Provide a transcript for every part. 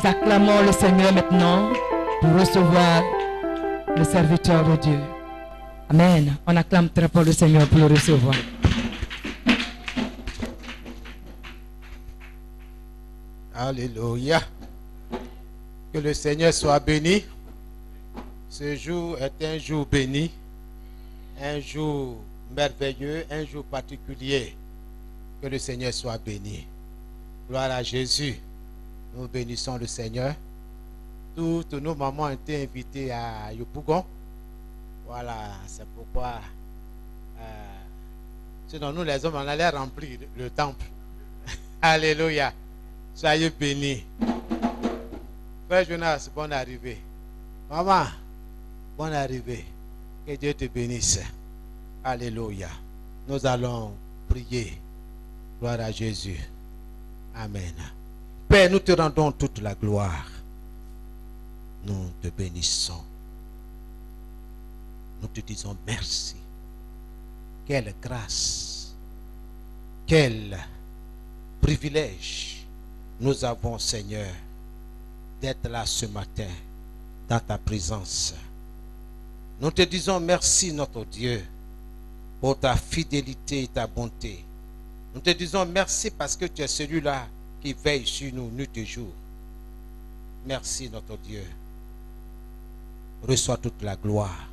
Acclamons le Seigneur maintenant pour recevoir le serviteur de Dieu. Amen. On acclame très fort le Seigneur pour le recevoir. Alléluia. Que le Seigneur soit béni. Ce jour est un jour béni, un jour merveilleux, un jour particulier. Que le Seigneur soit béni. Gloire à Jésus. Nous bénissons le Seigneur. Toutes nos mamans ont été invitées à Yopougon. Voilà, c'est pourquoi sinon nous les hommes on allait remplir le temple. Alléluia. Soyez bénis. Frère Jonas, bonne arrivée. Maman, bonne arrivée. Que Dieu te bénisse. Alléluia. Nous allons prier. Gloire à Jésus. Amen. Père, nous te rendons toute la gloire. Nous te bénissons. Nous te disons merci. Quelle grâce, quel privilège nous avons, Seigneur, d'être là ce matin dans ta présence. Nous te disons merci, notre Dieu, pour ta fidélité et ta bonté. Nous te disons merci parce que tu es celui-là qui veille sur nous nuit et jour. Merci, notre Dieu. Reçois toute la gloire.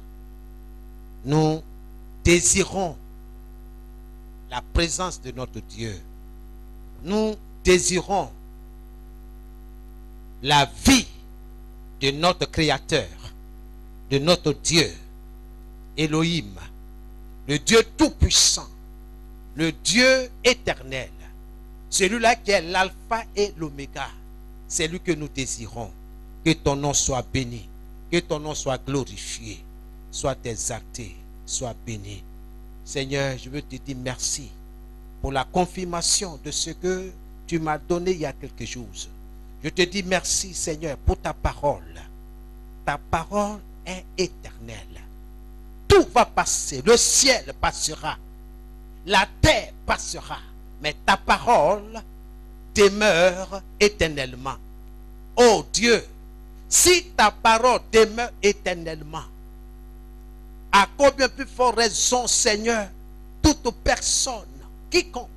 Nous désirons la présence de notre Dieu. Nous désirons la vie de notre Créateur, de notre Dieu, Elohim, le Dieu tout-puissant, le Dieu éternel, celui-là qui est l'alpha et l'oméga. C'est lui que nous désirons. Que ton nom soit béni, Que ton nom soit glorifié, soit exalté, soit béni. Seigneur, je veux te dire merci pour la confirmation de ce que tu m'as donné il y a quelques jours. Je te dis merci, Seigneur, pour ta parole. Ta parole est éternelle. Tout va passer. Le ciel passera. La terre passera. Mais ta parole demeure éternellement. Oh Dieu, si ta parole demeure éternellement, à combien plus forte raison, Seigneur, toute personne, quiconque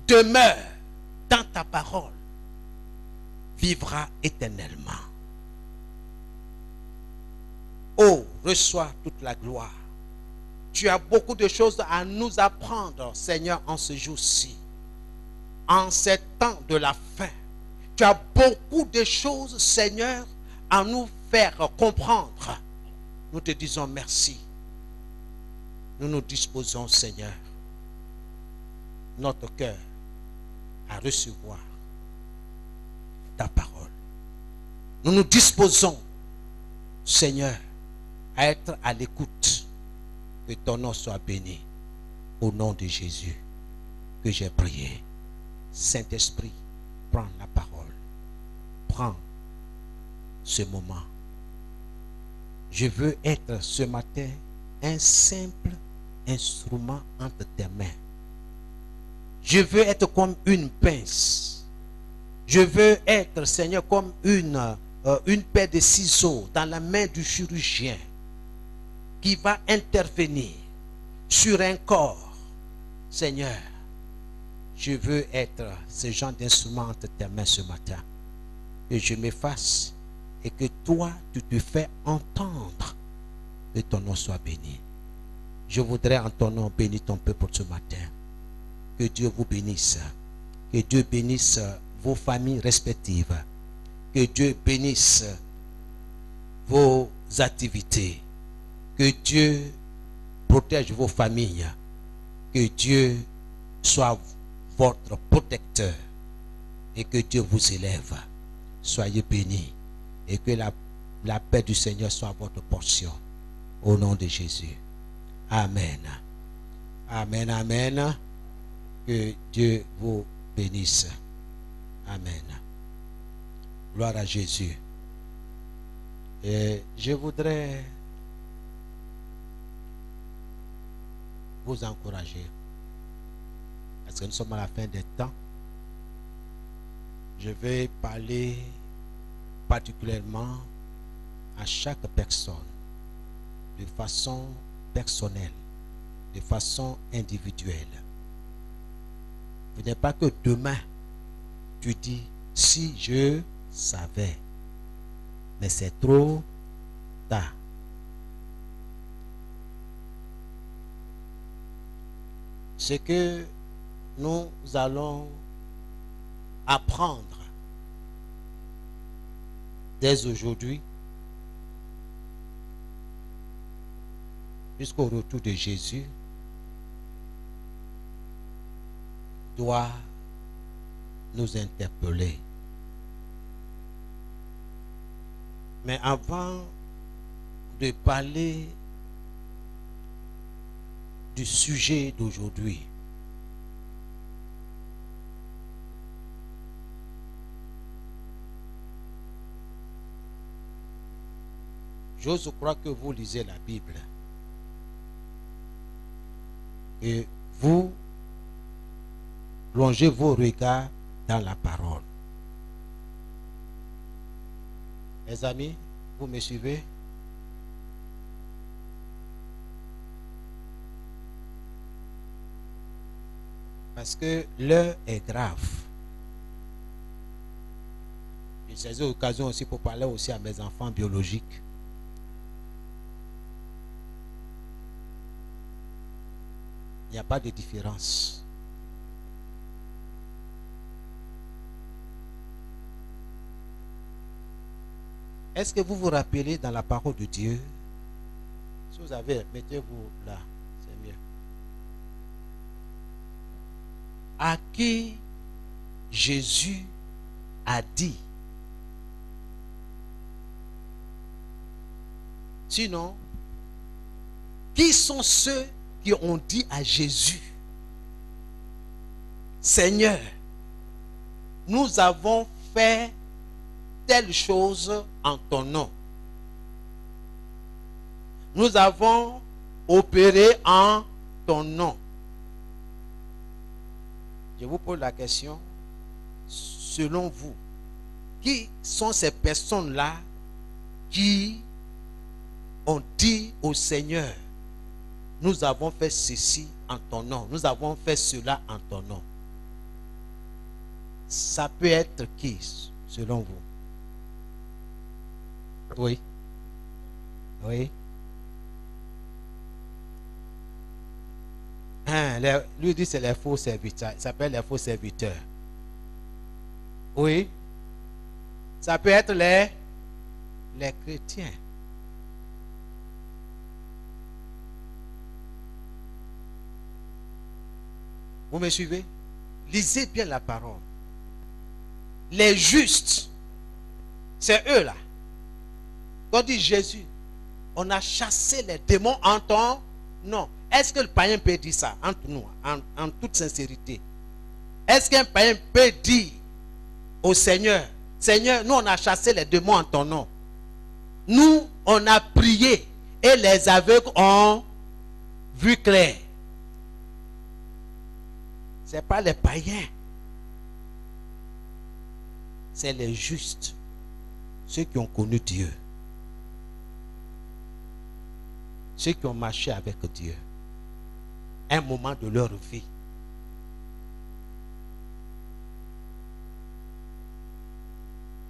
demeure dans ta parole vivra éternellement. Oh, reçois toute la gloire. Tu as beaucoup de choses à nous apprendre, Seigneur, en ce jour-ci. En ces temps de la fin. Tu as beaucoup de choses, Seigneur, à nous faire comprendre. Nous te disons merci. Nous nous disposons, Seigneur, notre cœur à recevoir ta parole. Nous nous disposons, Seigneur, à être à l'écoute. Que ton nom soit béni. Au nom de Jésus que j'ai prié. Saint-Esprit, prends la parole. Prends ce moment. Je veux être ce matin un simple instrument entre tes mains. Je veux être comme une pince. Je veux être, Seigneur, comme une paire de ciseaux dans la main du chirurgien qui va intervenir sur un corps. Seigneur, je veux être ce genre d'instrument entre tes mains ce matin. Que je m'efface et que toi, tu te fais entendre. Que ton nom soit béni. Je voudrais en ton nom bénir ton peuple ce matin. Que Dieu vous bénisse. Que Dieu bénisse vos familles respectives. Que Dieu bénisse vos activités. Que Dieu protège vos familles. Que Dieu soit votre protecteur. Et que Dieu vous élève. Soyez bénis. Et que la paix du Seigneur soit votre portion. Au nom de Jésus. Amen. Amen, amen. Que Dieu vous bénisse. Amen. Gloire à Jésus. Et je voudrais vous encourager. Parce que nous sommes à la fin des temps. Je vais parler particulièrement à chaque personne de façon personnelle, de façon individuelle. Ce n'est pas que demain tu dis si je savais, mais c'est trop tard. Ce que nous allons apprendre dès aujourd'hui jusqu'au retour de Jésus doit nous interpeller. Mais avant de parler du sujet d'aujourd'hui, j'ose croire que vous lisez la Bible et vous plongez vos regards dans la parole. Mes amis, vous me suivez? Parce que l'heure est grave. Je saisis l'occasion aussi pour parler aussi à mes enfants biologiques. Il n'y a pas de différence. Est-ce que vous vous rappelez dans la parole de Dieu? Si vous avez, mettez-vous là, c'est mieux. À qui Jésus a dit. Sinon, qui sont ceux qui ont dit à Jésus, Seigneur, nous avons fait telle chose en ton nom. Nous avons opéré en ton nom. Je vous pose la question, selon vous, qui sont ces personnes-là qui ont dit au Seigneur, nous avons fait ceci en ton nom, nous avons fait cela en ton nom? Ça peut être qui, selon vous? Oui. Oui. Lui dit c'est les faux serviteurs. Il s'appelle les faux serviteurs. Oui. Ça peut être les chrétiens. Vous me suivez? Lisez bien la parole. Les justes, c'est eux là. Quand dit Jésus, on a chassé les démons en ton nom. Est-ce que le païen peut dire ça entre nous, en toute sincérité? Est-ce qu'un païen peut dire au Seigneur, Seigneur, nous on a chassé les démons en ton nom. Nous, on a prié et les aveugles ont vu clair. Ce n'est pas les païens. C'est les justes, ceux qui ont connu Dieu, ceux qui ont marché avec Dieu un moment de leur vie.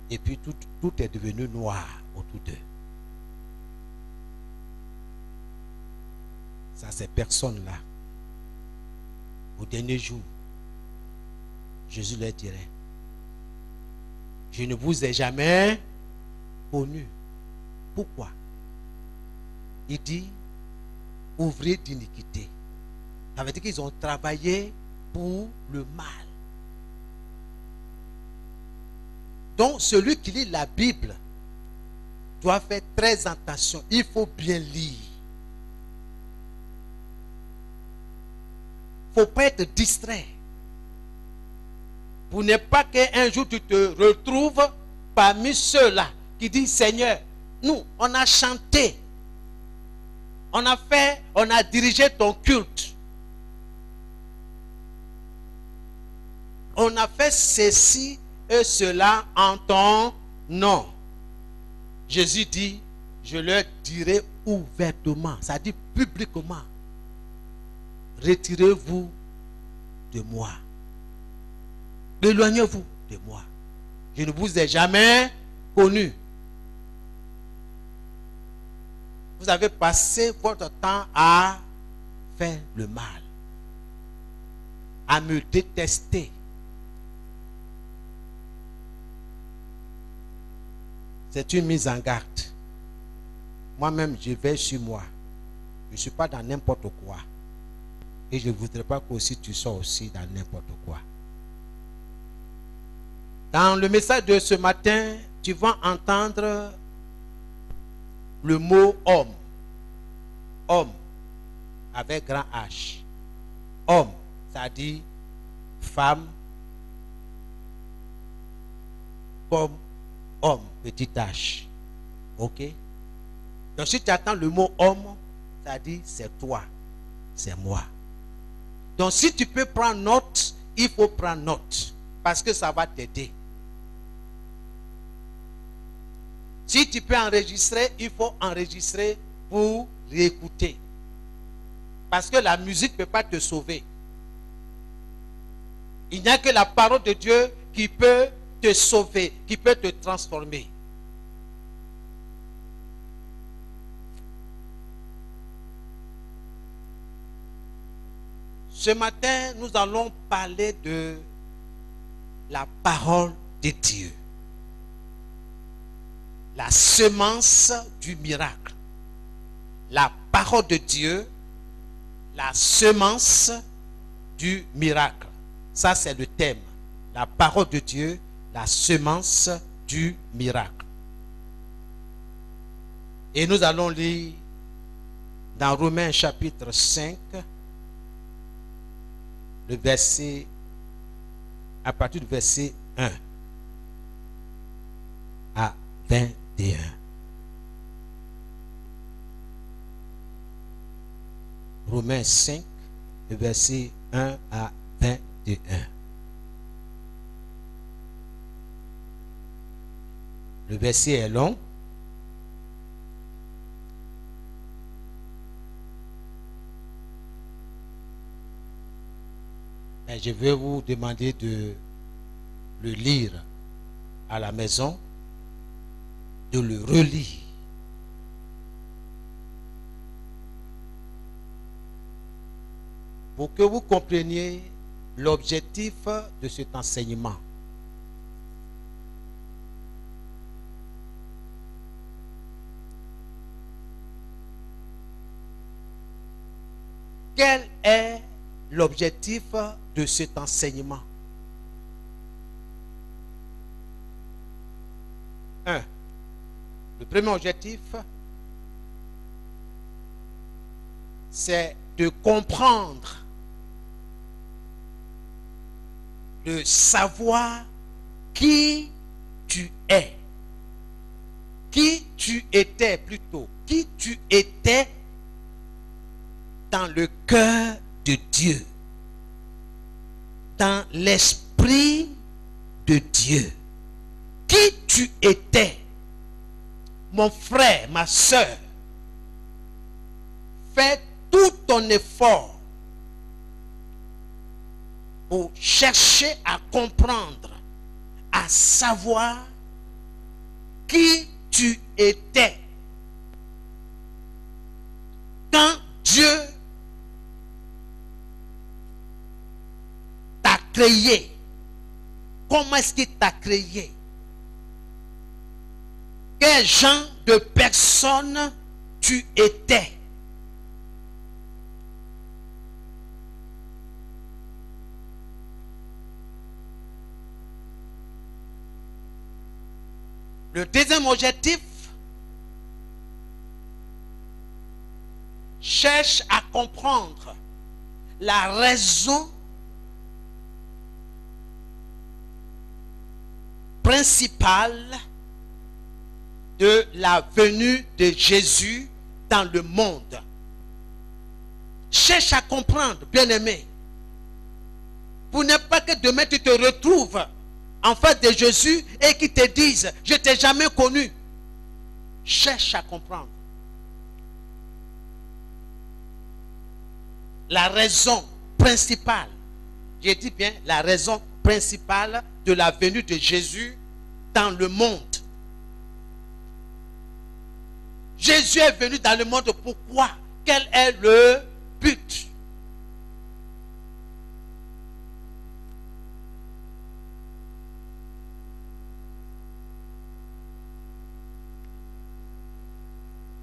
Et puis tout est devenu noir autour d'eux. Ça, ces personnes-là, au dernier jour, Jésus leur dirait, je ne vous ai jamais connu. Pourquoi? Il dit, ouvriers d'iniquité. Ça veut dire qu'ils ont travaillé pour le mal. Donc, celui qui lit la Bible doit faire très attention. Il faut bien lire. Il ne faut pas être distrait. Pour ne pas qu'un jour tu te retrouves parmi ceux-là qui disent, Seigneur, nous, on a chanté. On a dirigé ton culte. On a fait ceci et cela en ton nom. Jésus dit, je leur dirai ouvertement, ça dit publiquement, retirez-vous de moi. Éloignez-vous de moi. Je ne vous ai jamais connu. Vous avez passé votre temps à faire le mal, à me détester. C'est une mise en garde. Moi-même, je vais sur moi. Je ne suis pas dans n'importe quoi. Et je ne voudrais pas que aussi tu sois aussi dans n'importe quoi. Dans le message de ce matin, tu vas entendre le mot homme. Homme avec grand H. Homme, ça dit femme comme homme, petit H. Ok? Donc si tu attends le mot homme, ça dit c'est toi, c'est moi. Donc si tu peux prendre note, il faut prendre note. Parce que ça va t'aider. Si tu peux enregistrer, il faut enregistrer pour réécouter. Parce que la musique ne peut pas te sauver. Il n'y a que la parole de Dieu qui peut te sauver, qui peut te transformer. Ce matin, nous allons parler de la parole de Dieu. La semence du miracle. La parole de Dieu, la semence du miracle. Ça, c'est le thème. La parole de Dieu, la semence du miracle. Et nous allons lire dans Romains chapitre 5, le verset, à partir du verset 1 à 21. Romains 5, le verset 1 à 21. Le verset est long. Et je vais vous demander de le lire à la maison, de le relire. Pour que vous compreniez l'objectif de cet enseignement. Quel est l'objectif de cet enseignement? 1. Le premier objectif, c'est de comprendre, de savoir qui tu es. Qui tu étais plutôt. Qui tu étais dans le cœur de Dieu. Dans l'esprit de Dieu. Qui tu étais. Mon frère, ma soeur. Fais tout ton effort pour chercher à comprendre, à savoir qui tu étais quand Dieu t'a créé. Comment est-ce qu'il t'a créé? Quel genre de personne tu étais? Le deuxième objectif, cherche à comprendre la raison principale de la venue de Jésus dans le monde. Cherche à comprendre, bien-aimé, pour ne pas que demain tu te retrouves en face de Jésus et qu'il te dise, je ne t'ai jamais connu. Cherche à comprendre. La raison principale, j'ai dit bien la raison principale de la venue de Jésus dans le monde. Jésus est venu dans le monde, pourquoi? Quel est le but?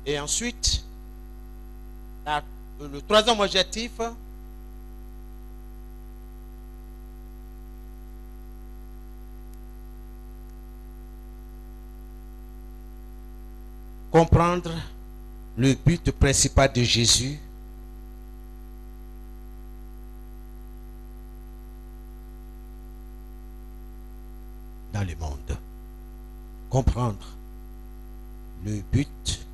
Et ensuite, le troisième objectif, comprendre le but principal de Jésus dans le monde. Comprendre le but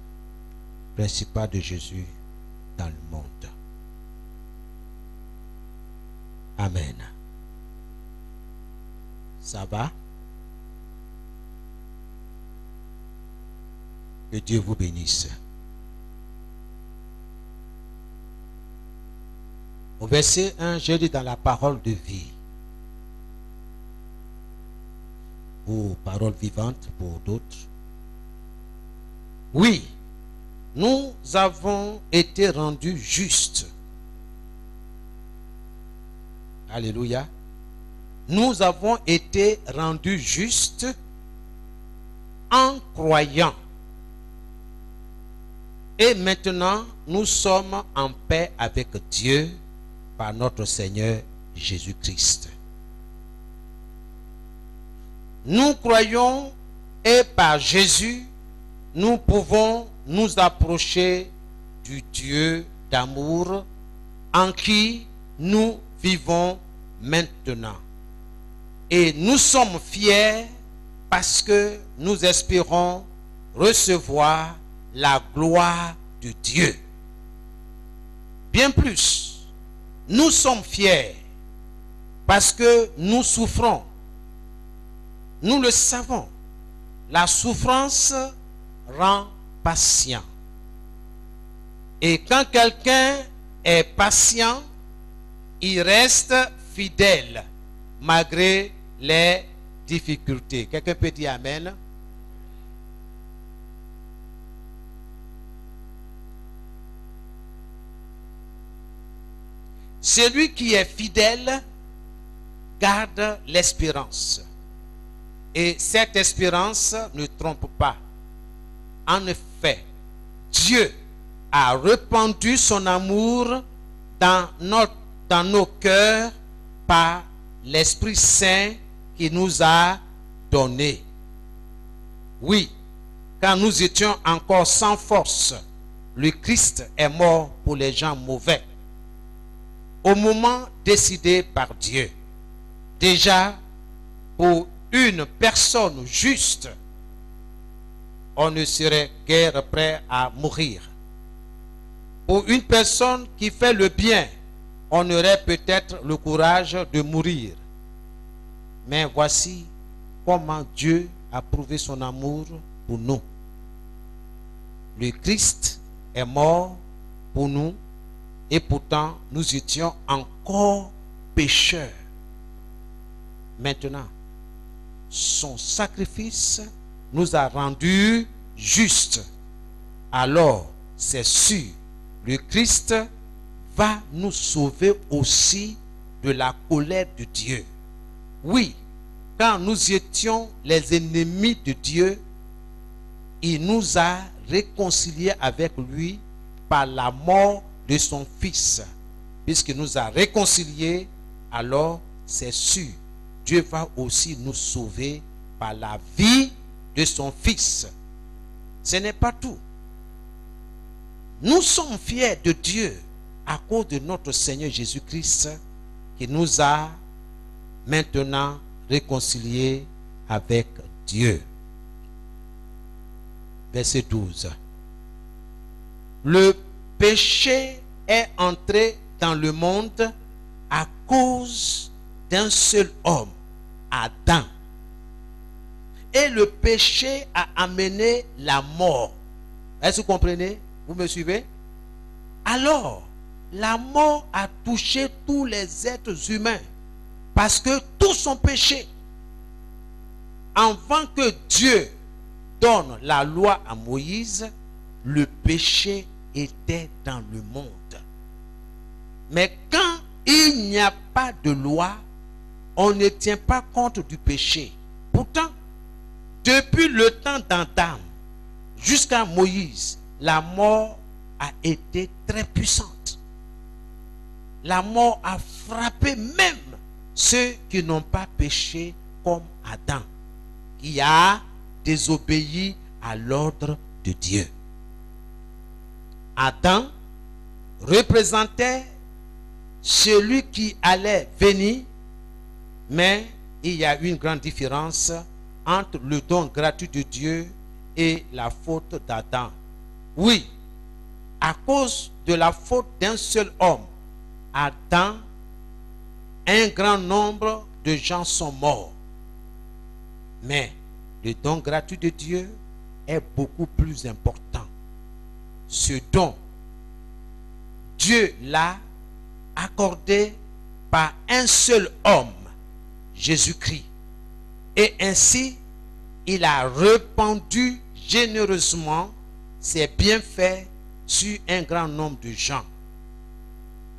principal de Jésus dans le monde. Amen. Ça va? Que Dieu vous bénisse. Au verset 1, je lis dans la parole de vie. Ou parole vivante pour d'autres. Oui, nous avons été rendus justes. Alléluia. Nous avons été rendus justes en croyant. Et maintenant, nous sommes en paix avec Dieu par notre Seigneur Jésus-Christ. nous croyons et par Jésus, nous pouvons nous approcher du Dieu d'amour en qui nous vivons maintenant. Et nous sommes fiers parce que nous espérons recevoir la gloire de Dieu. Bien plus, nous sommes fiers parce que nous souffrons. Nous le savons. La souffrance rend patient. Et quand quelqu'un est patient, il reste fidèle malgré les difficultés. Quelqu'un peut dire Amen? Celui qui est fidèle garde l'espérance. Et cette espérance ne trompe pas. En effet, Dieu a répandu son amour dans nos cœurs par l'Esprit Saint qui nous a donné. Oui, quand nous étions encore sans force, le Christ est mort pour les gens mauvais. Au moment décidé par Dieu, déjà pour une personne juste, on ne serait guère prêt à mourir. Pour une personne qui fait le bien, on aurait peut-être le courage de mourir. Mais voici comment Dieu a prouvé son amour pour nous. Le Christ est mort pour nous et pourtant nous étions encore pécheurs. Maintenant, son sacrifice nous a rendus justes. Alors, c'est sûr, le Christ va nous sauver aussi de la colère de Dieu. Oui, quand nous étions les ennemis de Dieu, il nous a réconciliés avec lui par la mort de son Fils. Puisqu'il nous a réconciliés, alors c'est sûr, Dieu va aussi nous sauver par la vie de son Fils. Ce n'est pas tout. Nous sommes fiers de Dieu à cause de notre Seigneur Jésus-Christ qui nous a maintenant réconciliés avec Dieu. Verset 12. Le péché est entré dans le monde à cause d'un seul homme, Adam. Et le péché a amené la mort. Est-ce que vous comprenez? Vous me suivez? Alors, la mort a touché tous les êtres humains parce que tous sont péchés. Avant que Dieu donne la loi à Moïse, le péché était dans le monde. Mais quand il n'y a pas de loi, on ne tient pas compte du péché. Pourtant, depuis le temps d'Adam jusqu'à Moïse, la mort a été très puissante. La mort a frappé même ceux qui n'ont pas péché comme Adam, qui a désobéi à l'ordre de Dieu. Adam représentait celui qui allait venir, mais il y a une grande différence entre le don gratuit de Dieu et la faute d'Adam. Oui, à cause de la faute d'un seul homme, Adam, un grand nombre de gens sont morts. Mais le don gratuit de Dieu est beaucoup plus important. Ce don, Dieu l'a accordé par un seul homme, Jésus-Christ. Et ainsi, il a répandu généreusement ses bienfaits sur un grand nombre de gens.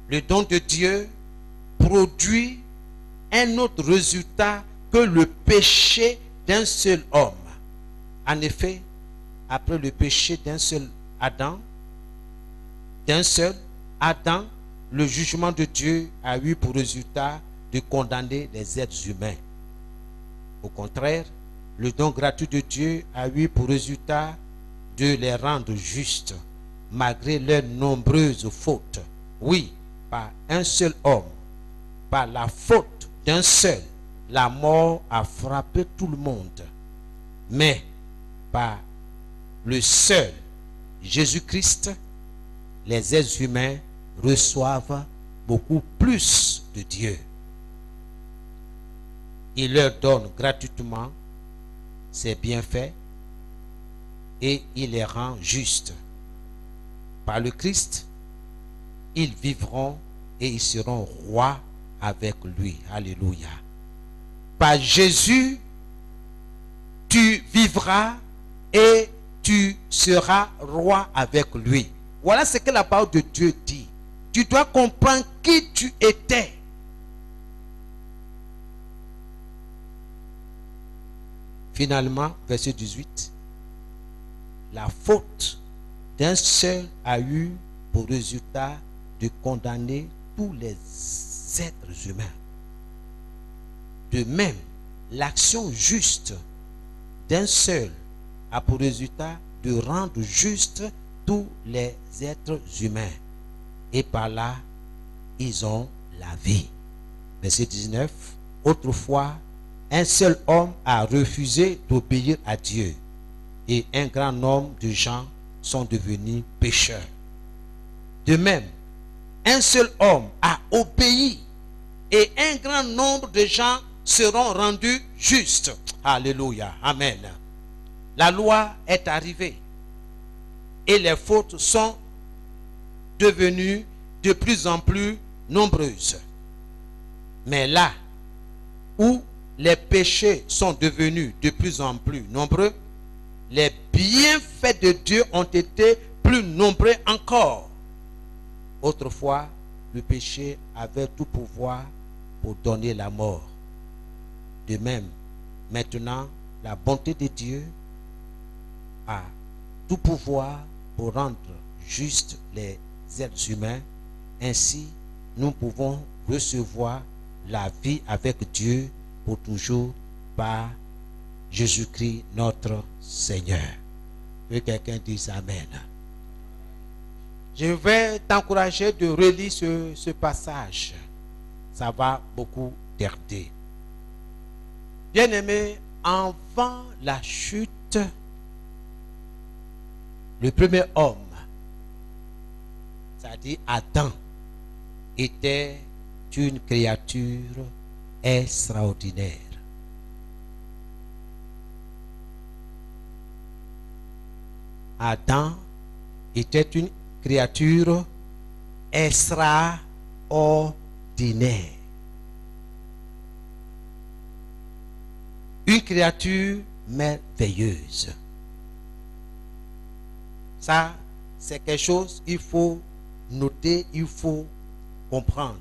Le don de Dieu produit un autre résultat que le péché d'un seul homme. En effet, après le péché d'un seul Adam, le jugement de Dieu a eu pour résultat de condamner les êtres humains. Au contraire, le don gratuit de Dieu a eu pour résultat de les rendre justes, malgré leurs nombreuses fautes. Oui, par un seul homme, par la faute d'un seul, la mort a frappé tout le monde. Mais par le seul Jésus-Christ, les êtres humains reçoivent beaucoup plus de Dieu. Il leur donne gratuitement ses bienfaits et il les rend justes. Par le Christ, ils vivront et ils seront rois avec lui. Alléluia. Par Jésus, tu vivras et tu seras roi avec lui. Voilà ce que la parole de Dieu dit. Tu dois comprendre qui tu étais. Finalement, verset 18, la faute d'un seul a eu pour résultat de condamner tous les êtres humains. De même, l'action juste d'un seul a pour résultat de rendre juste tous les êtres humains. Et par là, ils ont la vie. Verset 19, autrefois, un seul homme a refusé d'obéir à Dieu et un grand nombre de gens sont devenus pécheurs. De même, un seul homme a obéi et un grand nombre de gens seront rendus justes. Alléluia. Amen. La loi est arrivée et les fautes sont devenues de plus en plus nombreuses. Mais là où les péchés sont devenus de plus en plus nombreux, les bienfaits de Dieu ont été plus nombreux encore. Autrefois, le péché avait tout pouvoir pour donner la mort. De même, maintenant, la bonté de Dieu a tout pouvoir pour rendre justes les êtres humains. Ainsi, nous pouvons recevoir la vie avec Dieu pour toujours par Jésus-Christ notre Seigneur. Que quelqu'un dise Amen. Je vais t'encourager de relire ce passage. Ça va beaucoup t'aider. Bien-aimé, avant la chute, le premier homme, c'est-à-dire Adam, était une créature extraordinaire. Adam était une créature extraordinaire. Une créature merveilleuse. Ça, c'est quelque chose qu'il faut noter, il faut comprendre.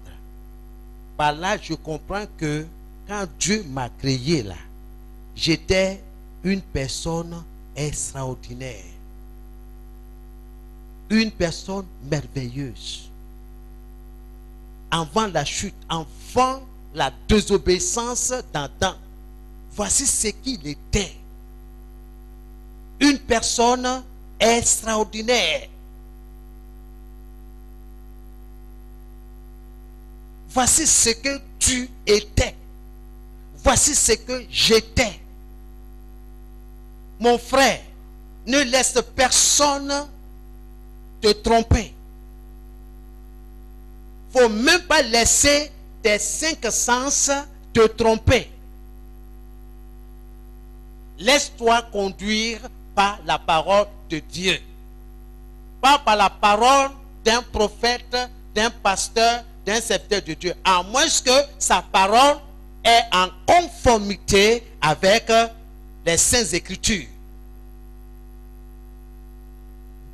Par là, je comprends que quand Dieu m'a créé là, j'étais une personne extraordinaire. Une personne merveilleuse. Avant la chute, avant la désobéissance d'Adam, voici ce qu'il était. Une personne extraordinaire. Voici ce que tu étais. Voici ce que j'étais. Mon frère, ne laisse personne te tromper. Il ne faut même pas laisser tes 5 sens te tromper. Laisse-toi conduire par la parole de Dieu. Pas par la parole d'un prophète, d'un pasteur, d'un serviteur de Dieu. À moins que sa parole est en conformité avec les Saintes Écritures.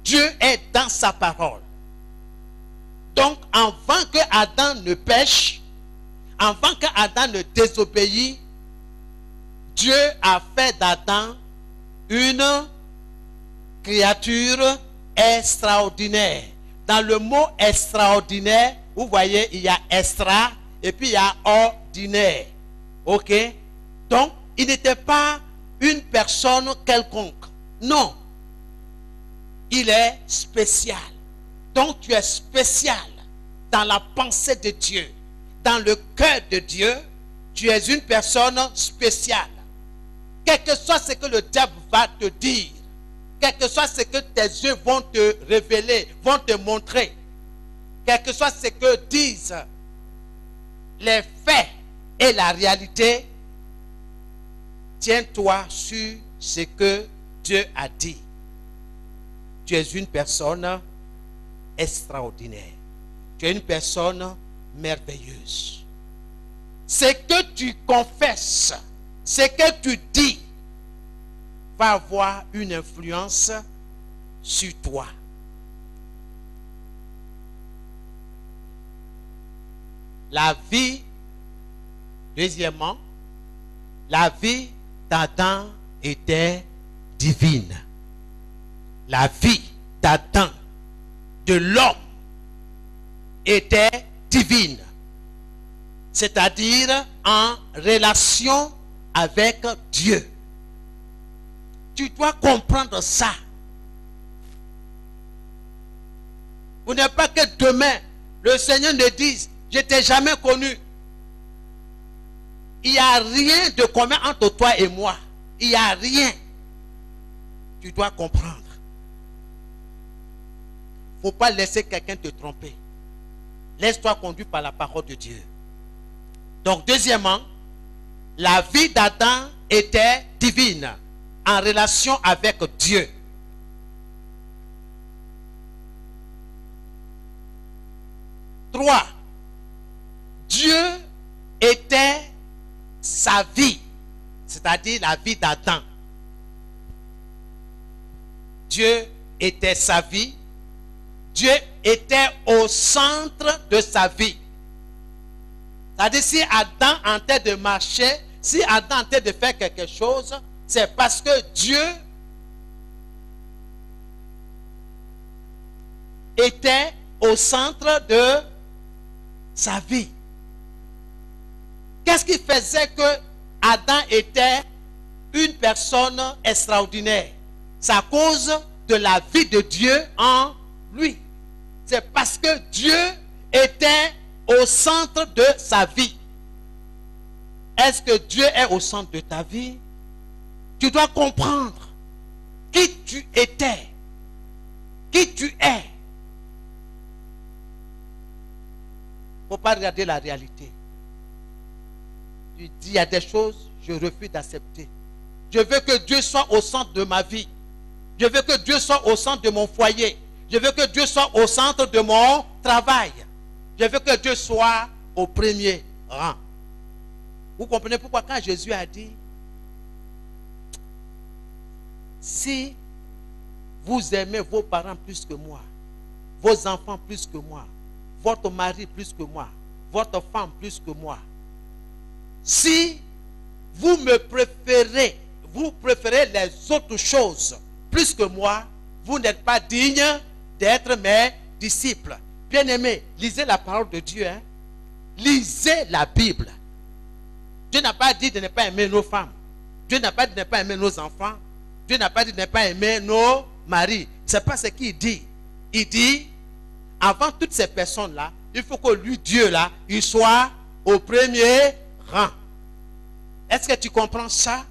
Dieu est dans sa parole. Donc, avant que Adam ne pêche, avant que Adam ne désobéisse, Dieu a fait d'Adam une créature extraordinaire. Dans le mot extraordinaire, vous voyez, il y a extra et puis il y a ordinaire. Ok? Donc, il n'était pas une personne quelconque. Non. Il est spécial. Donc tu es spécial dans la pensée de Dieu. Dans le cœur de Dieu, tu es une personne spéciale. Quel que soit ce que le diable va te dire, quel que soit ce que tes yeux vont te révéler, vont te montrer, quel que soit ce que disent les faits et la réalité, tiens-toi sur ce que Dieu a dit. Tu es une personne extraordinaire. Tu es une personne merveilleuse. Ce que tu confesses, ce que tu dis, va avoir une influence sur toi. La vie, deuxièmement, la vie d'Adam était divine. La vie d'Adam, de l'homme, était divine. C'est-à-dire en relation avec Dieu. Tu dois comprendre ça. Vous n'êtes pas que demain, le Seigneur ne dise, je ne t'ai jamais connu. Il n'y a rien de commun entre toi et moi. Il n'y a rien. Tu dois comprendre. Il ne faut pas laisser quelqu'un te tromper. Laisse-toi conduire par la parole de Dieu. Donc, deuxièmement, la vie d'Adam était divine, en relation avec Dieu. Trois, Dieu était sa vie, c'est-à-dire la vie d'Adam. Dieu était sa vie. Dieu était au centre de sa vie. C'est-à-dire si Adam en train de marcher, si Adam en train de faire quelque chose, c'est parce que Dieu était au centre de sa vie. Qu'est-ce qui faisait que Adam était une personne extraordinaire? C'est à cause de la vie de Dieu en lui. C'est parce que Dieu était au centre de sa vie. Est-ce que Dieu est au centre de ta vie? Tu dois comprendre qui tu étais, qui tu es. Il ne faut pas regarder la réalité. Tu dis, il y a des choses, je refuse d'accepter. Je veux que Dieu soit au centre de ma vie. Je veux que Dieu soit au centre de mon foyer. Je veux que Dieu soit au centre de mon travail. Je veux que Dieu soit au premier rang. Vous comprenez pourquoi quand Jésus a dit, si vous aimez vos parents plus que moi, vos enfants plus que moi, votre mari plus que moi, votre femme plus que moi, si vous me préférez, vous préférez les autres choses plus que moi, vous n'êtes pas digne d'être mes disciples. Bien-aimés, lisez la parole de Dieu. Hein? Lisez la Bible. Dieu n'a pas dit de ne pas aimer nos femmes. Dieu n'a pas dit de ne pas aimer nos enfants. Dieu n'a pas dit de ne pas aimer nos maris. Ce n'est pas ce qu'il dit. Il dit, avant toutes ces personnes-là, il faut que lui, Dieu-là, il soit au premier rang. Est-ce que tu comprends ça?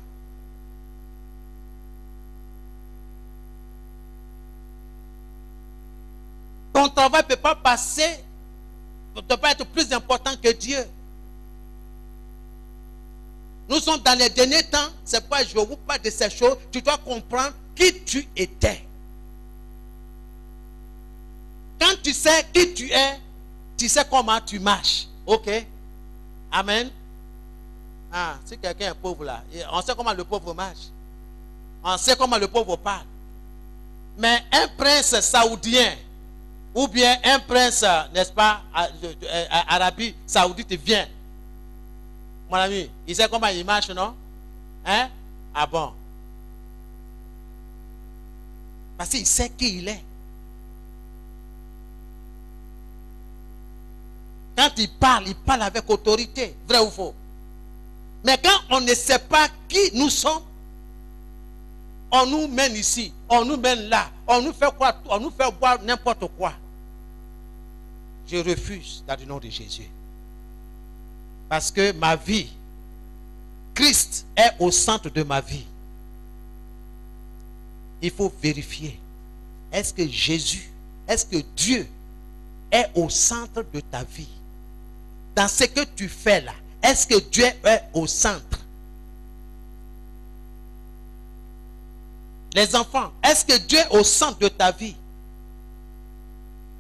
Ton travail ne peut pas passer, ne peut pas être plus important que Dieu. Nous sommes dans les derniers temps, c'est pourquoi je vous parle de ces choses. Tu dois comprendre qui tu étais. Quand tu sais qui tu es, tu sais comment tu marches. Ok? Amen. Ah, si quelqu'un est pauvre là, on sait comment le pauvre marche. On sait comment le pauvre parle. Mais un prince saoudien, ou bien un prince, n'est-ce pas, Arabie Saoudite vient. Mon ami, il sait comment il marche, non? Hein? Ah bon? Parce qu'il sait qui il est. Quand il parle avec autorité. Vrai ou faux? Mais quand on ne sait pas qui nous sommes, on nous mène ici, on nous mène là, on nous fait quoi, on nous fait boire n'importe quoi. Je refuse dans le nom de Jésus. Parce que ma vie, Christ est au centre de ma vie. Il faut vérifier. Est-ce que Jésus, est-ce que Dieu est au centre de ta vie? Dans ce que tu fais là, est-ce que Dieu est au centre? Les enfants, est-ce que Dieu est au centre de ta vie?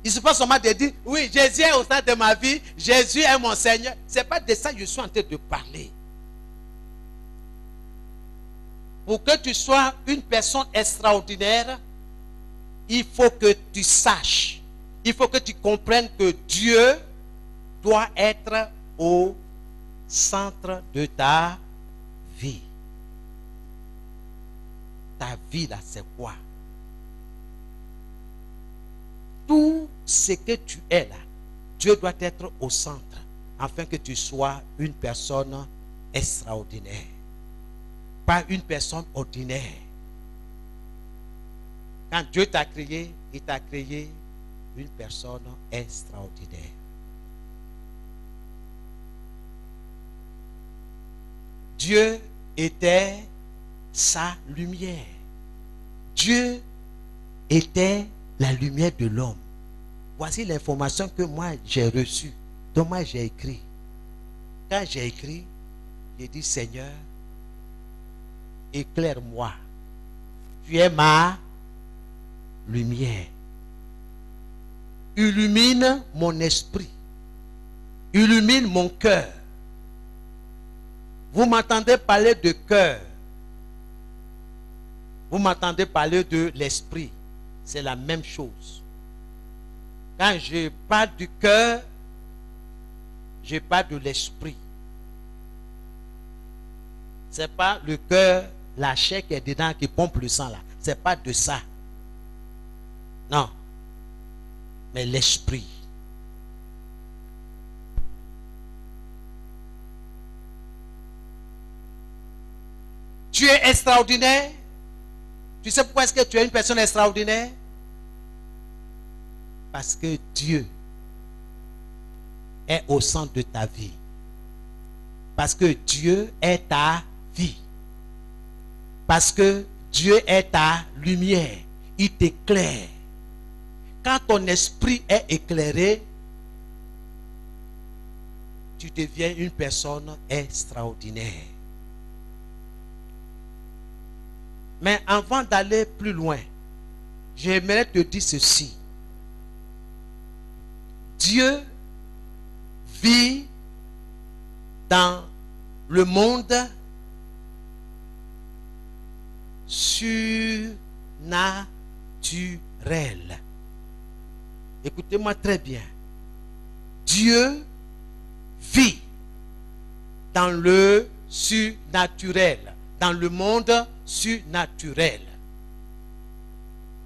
Il ne suffit pas seulement de dire, oui, Jésus est au centre de ma vie, Jésus est mon Seigneur. Ce n'est pas de ça que je suis en train de parler. Pour que tu sois une personne extraordinaire, il faut que tu saches, il faut que tu comprennes que Dieu doit être au centre de ta vie. Ta vie là, c'est quoi? Tout ce que tu es là, Dieu doit être au centre afin que tu sois une personne extraordinaire. Pas une personne ordinaire. Quand Dieu t'a créé, il t'a créé une personne extraordinaire. Dieu était sa lumière. Dieu était la lumière de l'homme. Voici l'information que moi j'ai reçue, dont moi j'ai écrit. Quand j'ai écrit, j'ai dit, Seigneur, éclaire-moi. Tu es ma lumière. Illumine mon esprit. Illumine mon cœur. Vous m'entendez parler de cœur. Vous m'entendez parler de l'esprit. C'est la même chose. Quand je parle du cœur, je parle de l'esprit. Ce n'est pas le cœur, la chair qui est dedans, qui pompe le sang là. Ce n'est pas de ça. Non. Mais l'esprit. Tu es extraordinaire. Tu sais pourquoi est-ce que tu es une personne extraordinaire? Parce que Dieu est au centre de ta vie. Parce que Dieu est ta vie. Parce que Dieu est ta lumière. Il t'éclaire. Quand ton esprit est éclairé, tu deviens une personne extraordinaire. Mais avant d'aller plus loin, j'aimerais te dire ceci. Dieu vit dans le monde surnaturel. Écoutez-moi très bien. Dieu vit dans le surnaturel, dans le monde surnaturel.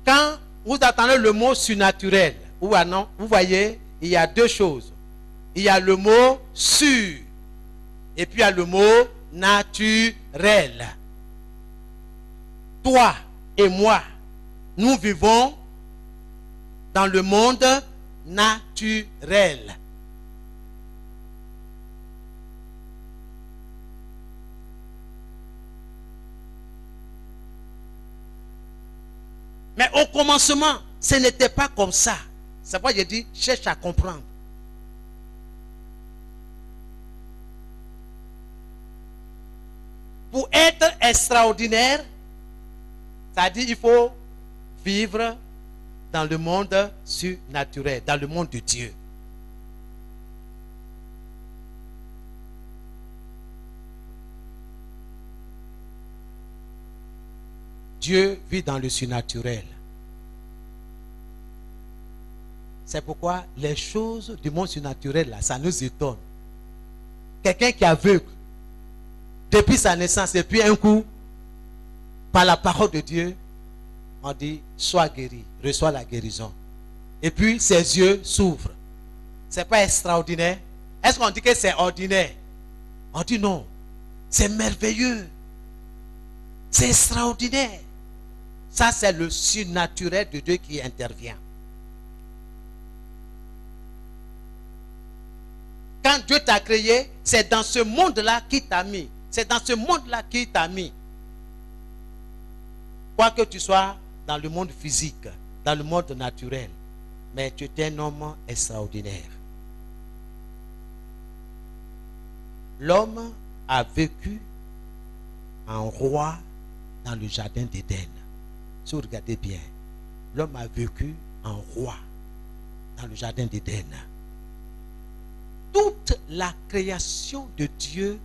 Quand vous entendez le mot surnaturel, ou non, vous voyez, il y a deux choses. Il y a le mot sur et puis il y a le mot naturel. Toi et moi, nous vivons dans le monde naturel. Mais au commencement, ce n'était pas comme ça. C'est pourquoi j'ai dit, cherche à comprendre. Pour être extraordinaire, ça dit il faut vivre dans le monde surnaturel, dans le monde de Dieu. Dieu vit dans le surnaturel. C'est pourquoi les choses du monde surnaturel, là, ça nous étonne. Quelqu'un qui est aveugle, depuis sa naissance, et puis un coup, par la parole de Dieu, on dit, sois guéri, reçois la guérison. Et puis, ses yeux s'ouvrent. Ce n'est pas extraordinaire. Est-ce qu'on dit que c'est ordinaire? On dit non. C'est merveilleux. C'est extraordinaire. Ça, c'est le surnaturel de Dieu qui intervient. Quand Dieu t'a créé, c'est dans ce monde-là qu'il t'a mis. C'est dans ce monde-là qu'il t'a mis. Quoi que tu sois dans le monde physique, dans le monde naturel, mais tu es un homme extraordinaire. L'homme a vécu en roi dans le jardin d'Éden. Si vous regardez bien, l'homme a vécu en roi dans le jardin d'Éden. Toute la création de Dieu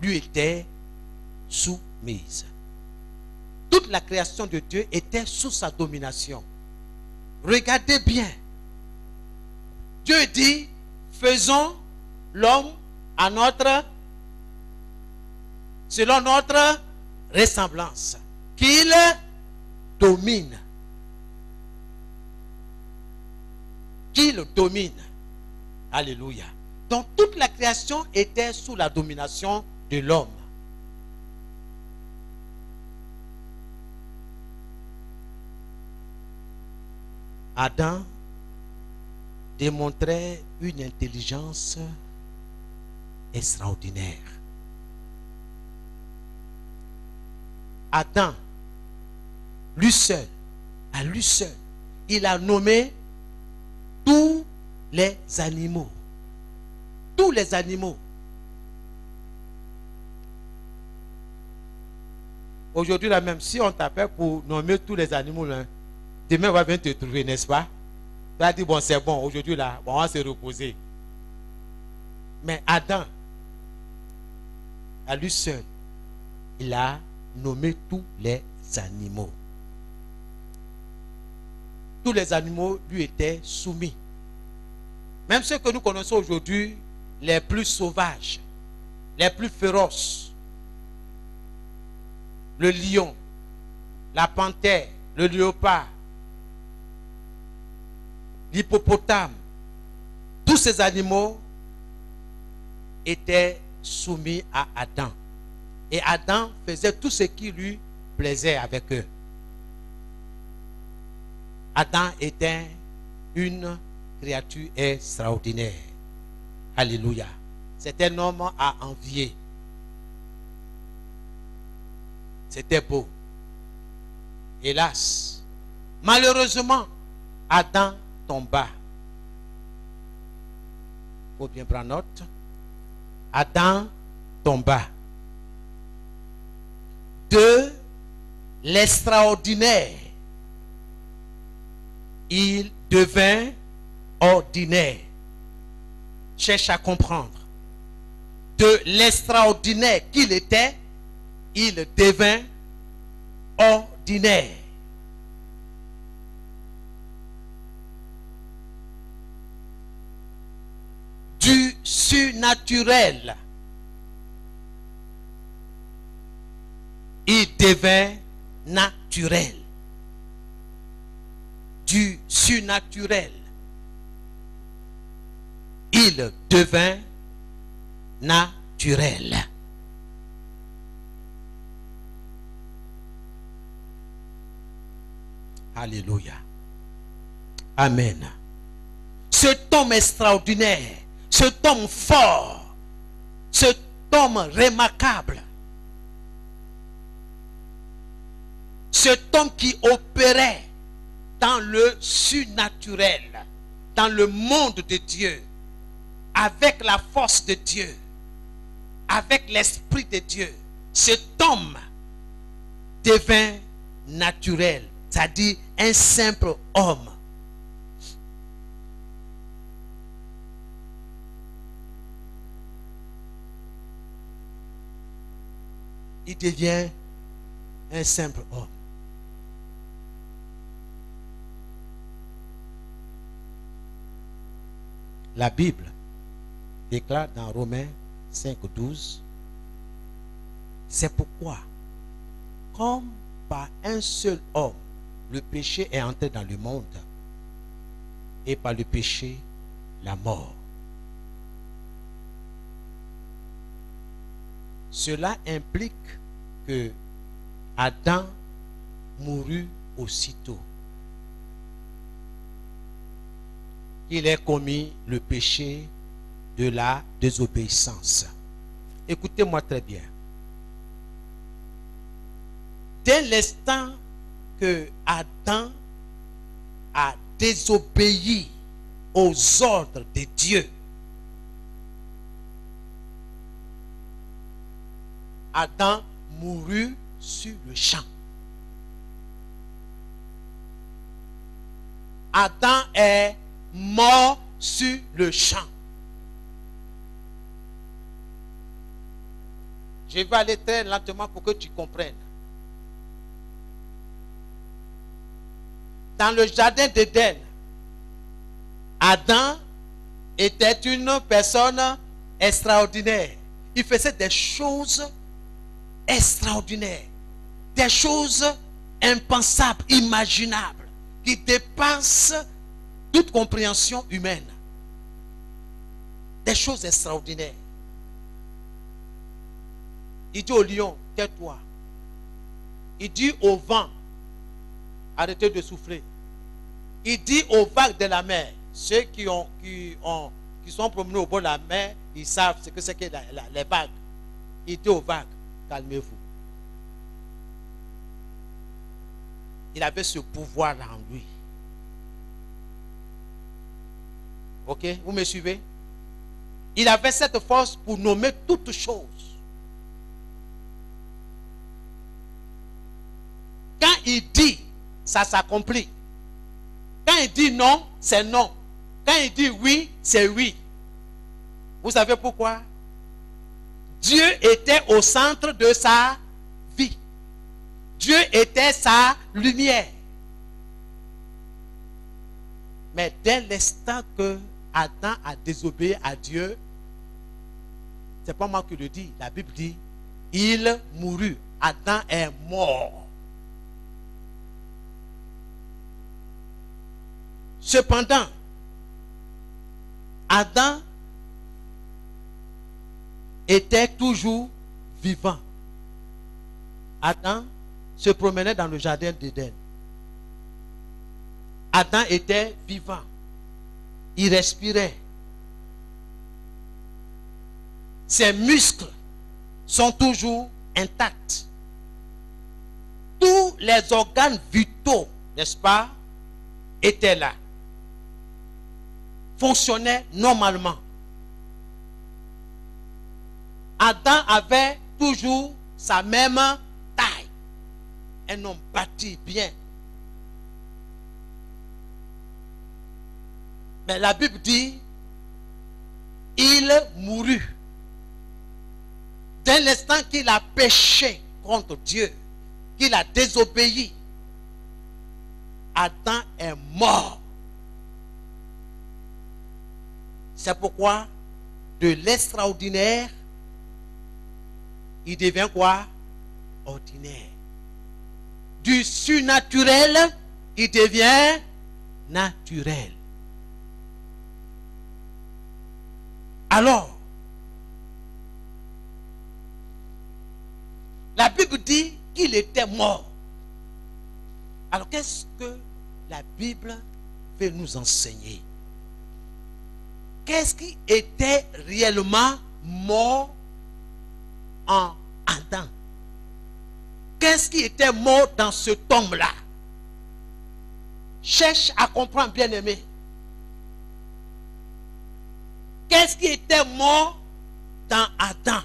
lui était soumise. Toute la création de Dieu était sous sa domination. Regardez bien. Dieu dit, faisons l'homme à selon notre ressemblance, qu'il domine. Qu'il domine. Alléluia. Donc toute la création était sous la domination de l'homme. Adam démontrait une intelligence extraordinaire. Adam, lui seul, il a nommé tous les animaux. Tous les animaux. Aujourd'hui, là même, si on t'appelle pour nommer tous les animaux, là, demain, on va venir te trouver, n'est-ce pas? Tu vas dire, bon, c'est bon, aujourd'hui, là, bon, on va se reposer. Mais Adam, à lui seul, il a nommé tous les animaux. Tous les animaux lui étaient soumis. Même ceux que nous connaissons aujourd'hui, les plus sauvages, les plus féroces. Le lion, la panthère, le léopard, l'hippopotame. Tous ces animaux étaient soumis à Adam. Et Adam faisait tout ce qui lui plaisait avec eux. Adam était une créature extraordinaire. Alléluia. C'est un homme à envier. C'était beau. Hélas, malheureusement, Adam tomba. Il faut bien prendre note. Adam tomba. De l'extraordinaire, il devint ordinaire. Cherche à comprendre. De l'extraordinaire qu'il était, il devint ordinaire. Du surnaturel, il devint naturel. Du surnaturel, il devint naturel. Alléluia. Amen. Cet homme extraordinaire, cet homme fort, cet homme remarquable, cet homme qui opérait dans le surnaturel, dans le monde de Dieu, avec la force de Dieu, avec l'esprit de Dieu, cet homme devint naturel, c'est-à-dire un simple homme. Il devient un simple homme. La Bible déclare dans Romains 5:12, c'est pourquoi, comme par un seul homme, le péché est entré dans le monde, et par le péché, la mort. Cela implique que Adam mourut aussitôt qu'il ait commis le péché de la désobéissance. Écoutez-moi très bien. Dès l'instant que Adam a désobéi aux ordres de Dieu, Adam mourut sur le champ. Adam est mort sur le champ. Je vais aller très lentement pour que tu comprennes. Dans le jardin d'Éden, Adam était une personne extraordinaire. Il faisait des choses extraordinaires, des choses impensables, imaginables, qui dépassent toute compréhension humaine. Des choses extraordinaires. Il dit au lion, tais-toi. Il dit au vent, arrêtez de souffler. Il dit aux vagues de la mer, ceux qui sont promenés au bord de la mer, ils savent ce que c'est que les vagues. Il dit aux vagues, calmez-vous. Il avait ce pouvoir-là en lui. Ok, vous me suivez? Il avait cette force pour nommer toutes choses. Quand il dit, ça s'accomplit. Quand il dit non, c'est non. Quand il dit oui, c'est oui. Vous savez pourquoi? Dieu était au centre de sa vie. Dieu était sa lumière. Mais dès l'instant que Adam a désobéi à Dieu, c'est pas moi qui le dis, la Bible dit, il mourut. Adam est mort. Cependant, Adam était toujours vivant. Adam se promenait dans le jardin d'Éden. Adam était vivant. Il respirait. Ses muscles sont toujours intacts. Tous les organes vitaux, n'est-ce pas, étaient là. Fonctionnaient normalement. Adam avait toujours sa même taille. Un homme bâti bien. Mais la Bible dit, il mourut. Dès l'instant qu'il a péché contre Dieu, qu'il a désobéi, Adam est mort. C'est pourquoi de l'extraordinaire, il devient quoi? Ordinaire. Du surnaturel, il devient naturel. Alors, la Bible dit qu'il était mort. Alors, qu'est-ce que la Bible veut nous enseigner? Qu'est-ce qui était réellement mort en Adam? Qu'est-ce qui était mort dans ce homme-là? Cherche à comprendre, bien-aimé. Qu'est-ce qui était mort dans Adam?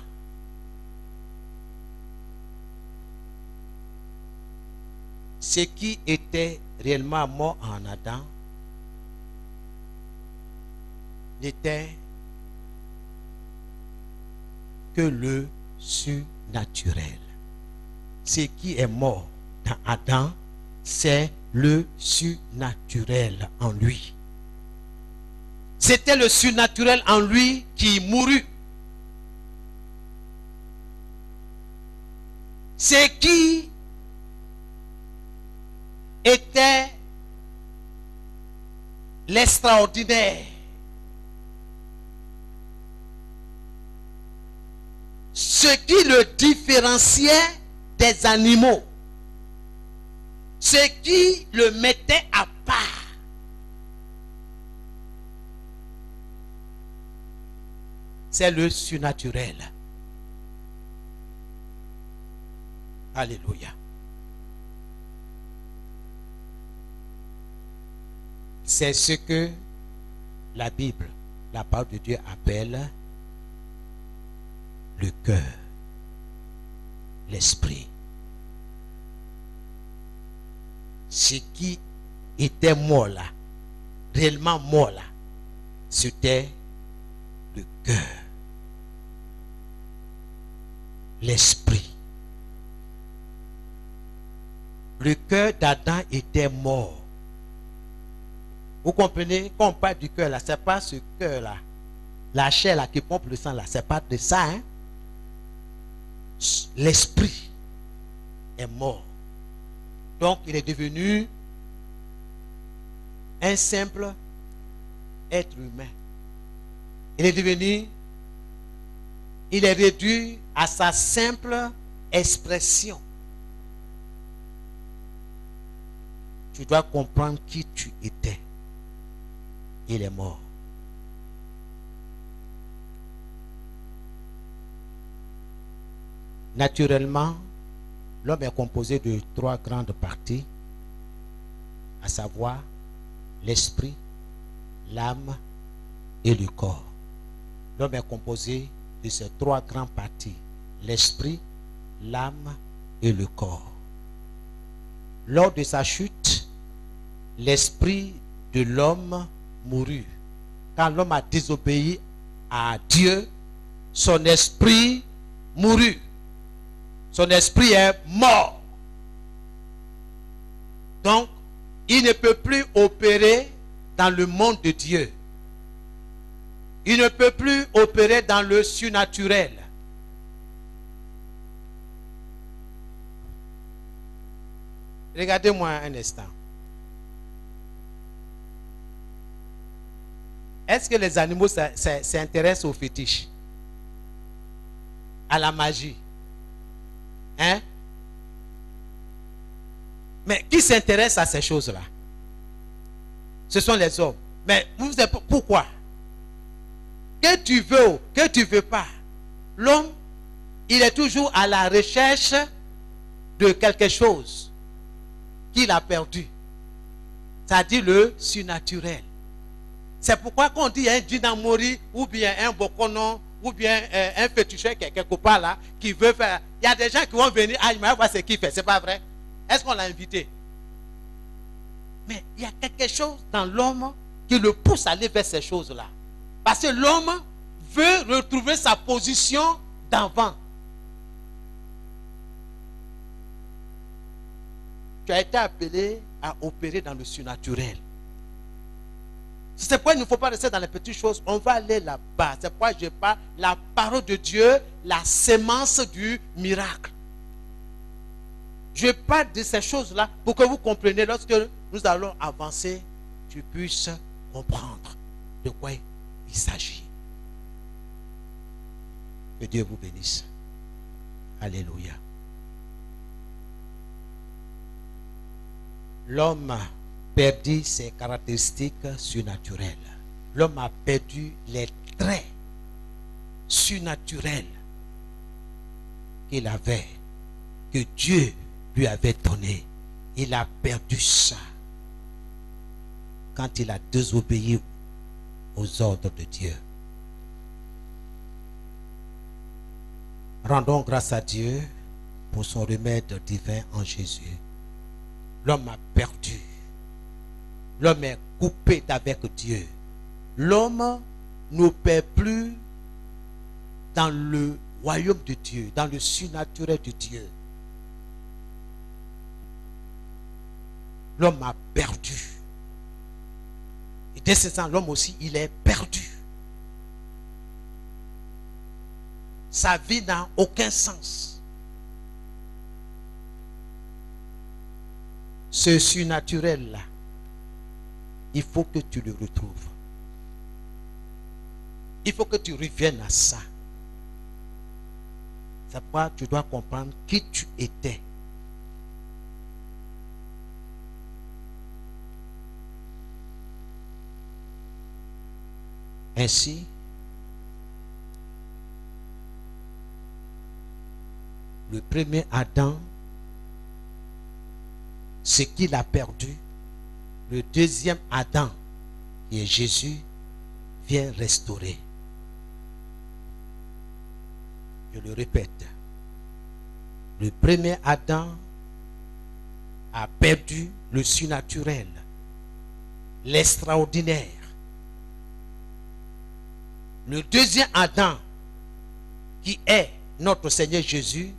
Ce qui était réellement mort en Adam n'était que le surnaturel. Ce qui est mort dans Adam, c'est le surnaturel en lui. C'était le surnaturel en lui qui mourut. Ce qui était l'extraordinaire, ce qui le différenciait des animaux, ce qui le mettait à part. C'est le surnaturel. Alléluia. C'est ce que la Bible, la parole de Dieu appelle le cœur, l'esprit. Ce qui était mort là, réellement mort là, c'était le cœur, l'esprit. Le cœur d'Adam était mort. Vous comprenez, quand on parle du cœur là, c'est pas ce cœur là, la chair là qui pompe le sang là, c'est pas de ça, hein. L'esprit est mort. Donc il est devenu un simple être humain. Il est réduit à sa simple expression. Tu dois comprendre qui tu étais. Il est mort. Naturellement, l'homme est composé de 3 grandes parties, à savoir l'esprit, l'âme et le corps. L'homme est composé de ces 3 grandes parties, l'esprit, l'âme et le corps. Lors de sa chute, l'esprit de l'homme mourut. Quand l'homme a désobéi à Dieu, son esprit mourut. Son esprit est mort. Donc, il ne peut plus opérer dans le monde de Dieu. Il ne peut plus opérer dans le surnaturel. Regardez-moi un instant. Est-ce que les animaux s'intéressent aux fétiches? À la magie? Hein? Mais qui s'intéresse à ces choses-là? Ce sont les hommes. Mais vous savez pourquoi? Que tu veux ou que tu ne veux pas, l'homme, il est toujours à la recherche de quelque chose qu'il a perdu. C'est-à-dire le surnaturel. C'est pourquoi quand on dit un dynamori ou bien un bokonon ou bien un féticheur qui est quelque part là, qui veut faire. Il y a des gens qui vont venir, ah, il m'a voir ce qu'il fait, c'est pas vrai? Est-ce qu'on l'a invité? Mais il y a quelque chose dans l'homme qui le pousse à aller vers ces choses-là. Parce que l'homme veut retrouver sa position d'avant. Tu as été appelé à opérer dans le surnaturel. C'est pourquoi il ne faut pas rester dans les petites choses. On va aller là-bas. C'est pourquoi je parle la parole de Dieu, la sémence du miracle. Je parle de ces choses-là pour que vous compreniez, lorsque nous allons avancer, tu puisses comprendre de quoi il s'agit. Que Dieu vous bénisse. Alléluia. L'homme perdit ses caractéristiques surnaturelles. L'homme a perdu les traits surnaturels qu'il avait, que Dieu lui avait donné. Il a perdu ça quand il a désobéi aux ordres de Dieu. Rendons grâce à Dieu pour son remède divin en Jésus. L'homme a perdu. L'homme est coupé d'avec Dieu. L'homme n'opère plus dans le royaume de Dieu, dans le surnaturel de Dieu. L'homme a perdu. Et dès ce temps, l'homme aussi, il est perdu. Sa vie n'a aucun sens. Ce surnaturel-là, il faut que tu le retrouves. Il faut que tu reviennes à ça. C'est pourquoi tu dois comprendre qui tu étais. Ainsi, le premier Adam, ce qu'il a perdu, le deuxième Adam, qui est Jésus, vient restaurer. Je le répète, le premier Adam a perdu le surnaturel, l'extraordinaire. Le deuxième Adam, qui est notre Seigneur Jésus,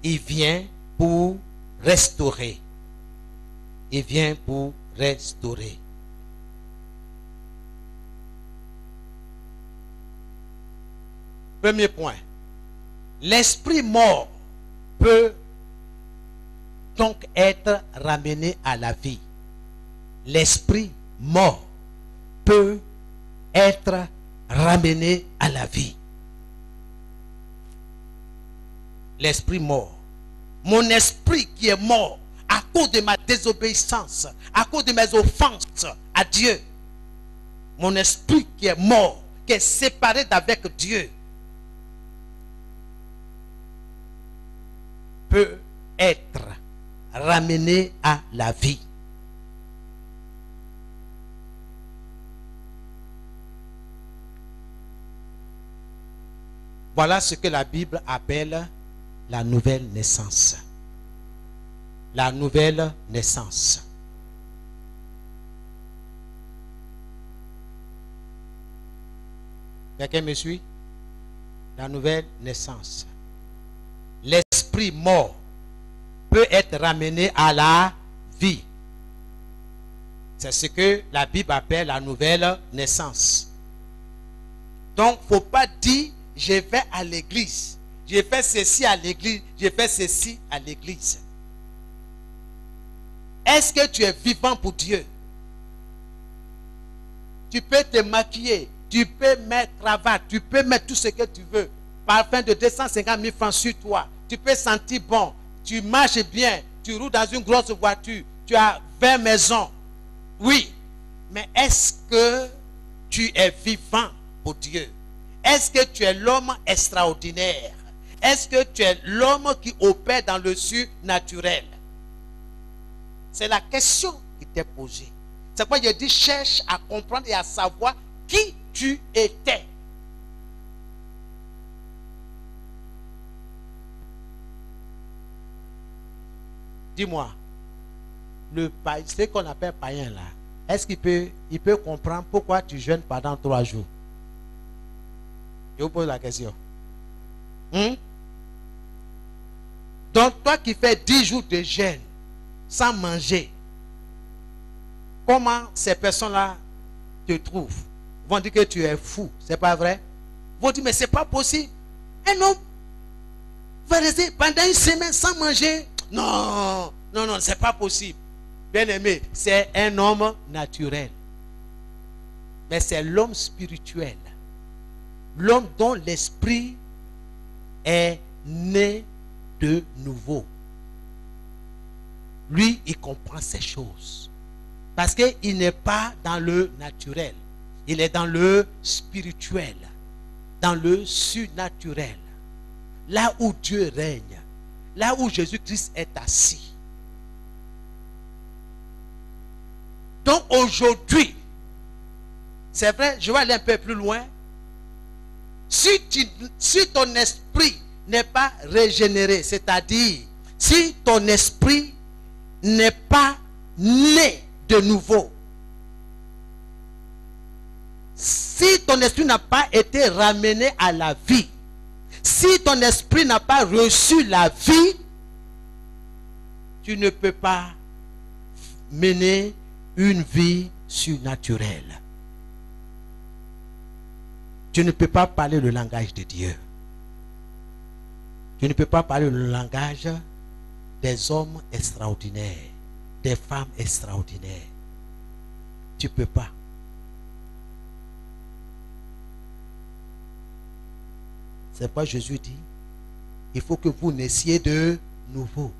il vient pour restaurer. Il vient pour restaurer. Premier point. L'esprit mort peut donc être ramené à la vie. L'esprit mort peut être ramené à la vie. L'esprit mort. Mon esprit qui est mort à cause de ma désobéissance, à cause de mes offenses à Dieu. Mon esprit qui est mort, qui est séparé d'avec Dieu, peut être ramené à la vie. Voilà ce que la Bible appelle la nouvelle naissance. La nouvelle naissance. Quelqu'un me suit? La nouvelle naissance. L'esprit mort peut être ramené à la vie. C'est ce que la Bible appelle la nouvelle naissance. Donc, il ne faut pas dire, je vais à l'église. Je fais ceci à l'église. Je fais ceci à l'église. Est-ce que tu es vivant pour Dieu? Tu peux te maquiller. Tu peux mettre cravate. Tu peux mettre tout ce que tu veux. Parfum de 250 000 francs sur toi. Tu peux sentir bon. Tu marches bien. Tu roules dans une grosse voiture. Tu as 20 maisons. Oui. Mais est-ce que tu es vivant pour Dieu? Est-ce que tu es l'homme extraordinaire? Est-ce que tu es l'homme qui opère dans le surnaturel? C'est la question qui t'est posée. C'est pourquoi je dis cherche à comprendre et à savoir qui tu étais. Dis-moi, ce qu'on appelle païen là, est-ce qu'il peut comprendre pourquoi tu jeûnes pendant 3 jours? Je vous pose la question. Donc toi qui fais 10 jours de jeûne sans manger, comment ces personnes-là te trouvent? Ils vont dire que tu es fou, c'est pas vrai? Ils vont dire mais c'est pas possible. Un homme va rester pendant une semaine sans manger. Non, non, non, c'est pas possible. Bien aimé, c'est un homme naturel. Mais c'est l'homme spirituel. L'homme dont l'esprit est né de nouveau. Lui, il comprend ces choses. Parce qu'il n'est pas dans le naturel. Il est dans le spirituel. Dans le surnaturel. Là où Dieu règne. Là où Jésus-Christ est assis. Donc aujourd'hui, c'est vrai, je vais aller un peu plus loin. Si ton esprit n'est pas régénéré, c'est-à-dire si ton esprit n'est pas né de nouveau, si ton esprit n'a pas été ramené à la vie, si ton esprit n'a pas reçu la vie, tu ne peux pas mener une vie surnaturelle. Tu ne peux pas parler le langage de Dieu. Tu ne peux pas parler le langage des hommes extraordinaires, des femmes extraordinaires. Tu ne peux pas. C'est pourquoi Jésus dit, il faut que vous naissiez de nouveau.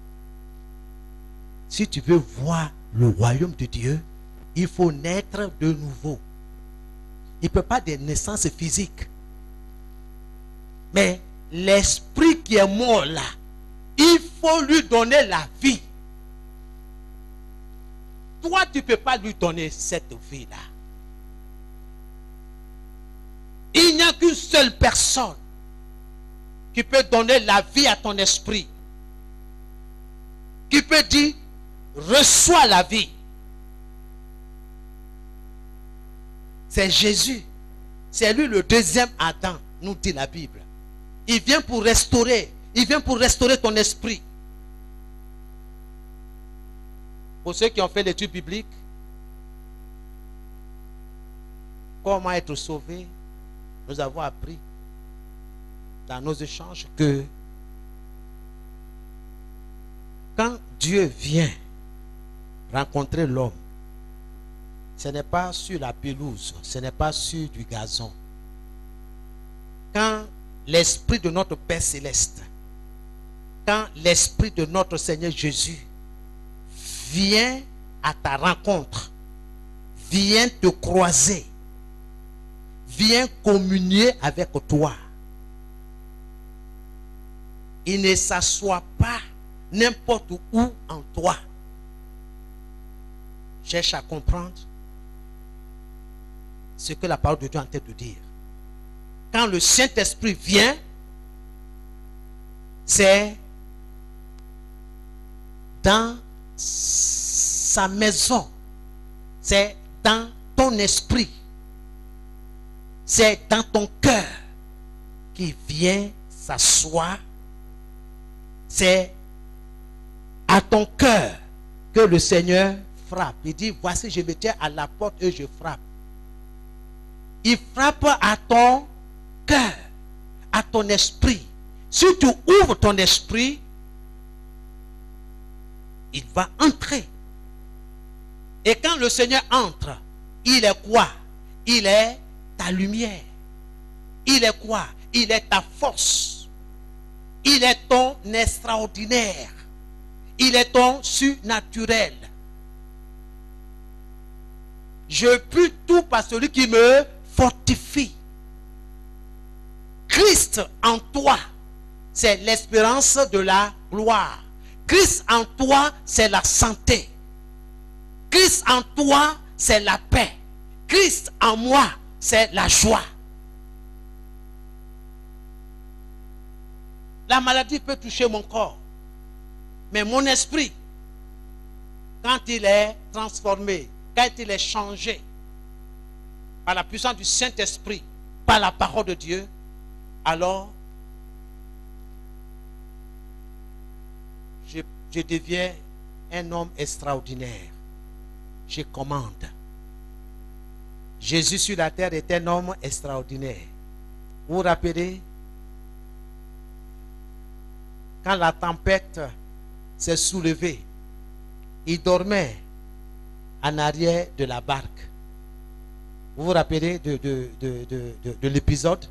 Si tu veux voir le royaume de Dieu, il faut naître de nouveau. Il ne peut pas de naissance physique. Mais l'esprit qui est mort là, il faut lui donner la vie. Toi, tu ne peux pas lui donner cette vie-là. Il n'y a qu'une seule personne qui peut donner la vie à ton esprit. Qui peut dire, reçois la vie. C'est Jésus. C'est lui le deuxième Adam, nous dit la Bible. Il vient pour restaurer. Il vient pour restaurer ton esprit. Pour ceux qui ont fait l'étude biblique, comment être sauvé, nous avons appris dans nos échanges que quand Dieu vient rencontrer l'homme, ce n'est pas sur la pelouse, ce n'est pas sur du gazon. Quand l'esprit de notre Père Céleste, quand l'esprit de notre Seigneur Jésus vient à ta rencontre, vient te croiser, vient communier avec toi, il ne s'assoit pas n'importe où en toi. Cherche à comprendre ce que la parole de Dieu est en train de dire. Quand le Saint-Esprit vient, c'est dans sa maison, c'est dans ton esprit, c'est dans ton cœur qui vient s'asseoir. C'est à ton cœur que le Seigneur frappe. Il dit, voici, je me tiens à la porte et je frappe. Il frappe à ton cœur, à ton esprit. Si tu ouvres ton esprit, il va entrer. Et quand le Seigneur entre, il est quoi? Il est ta lumière. Il est quoi? Il est ta force. Il est ton extraordinaire. Il est ton surnaturel. Je puis tout par celui qui me fortifie. Christ en toi, c'est l'espérance de la gloire. Christ en toi, c'est la santé. Christ en toi, c'est la paix. Christ en moi, c'est la joie. La maladie peut toucher mon corps. Mais mon esprit, quand il est transformé, quand il est changé par la puissance du Saint-Esprit, par la parole de Dieu, alors je deviens un homme extraordinaire. Je commande. Jésus sur la terre est un homme extraordinaire. Vous vous rappelez, quand la tempête s'est soulevée, il dormait en arrière de la barque. Vous vous rappelez de l'épisode?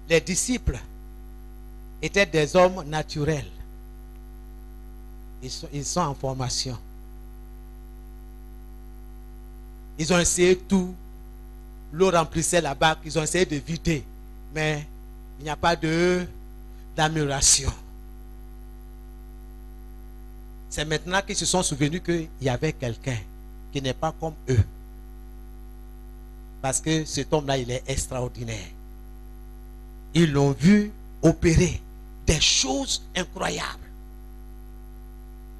Les disciples étaient des hommes naturels. Ils sont en formation. Ils ont essayé tout. L'eau remplissait la barque. Ils ont essayé de vider. Mais il n'y a pas d'amélioration. C'est maintenant qu'ils se sont souvenus qu'il y avait quelqu'un qui n'est pas comme eux. Parce que cet homme-là, il est extraordinaire. Ils l'ont vu opérer des choses incroyables.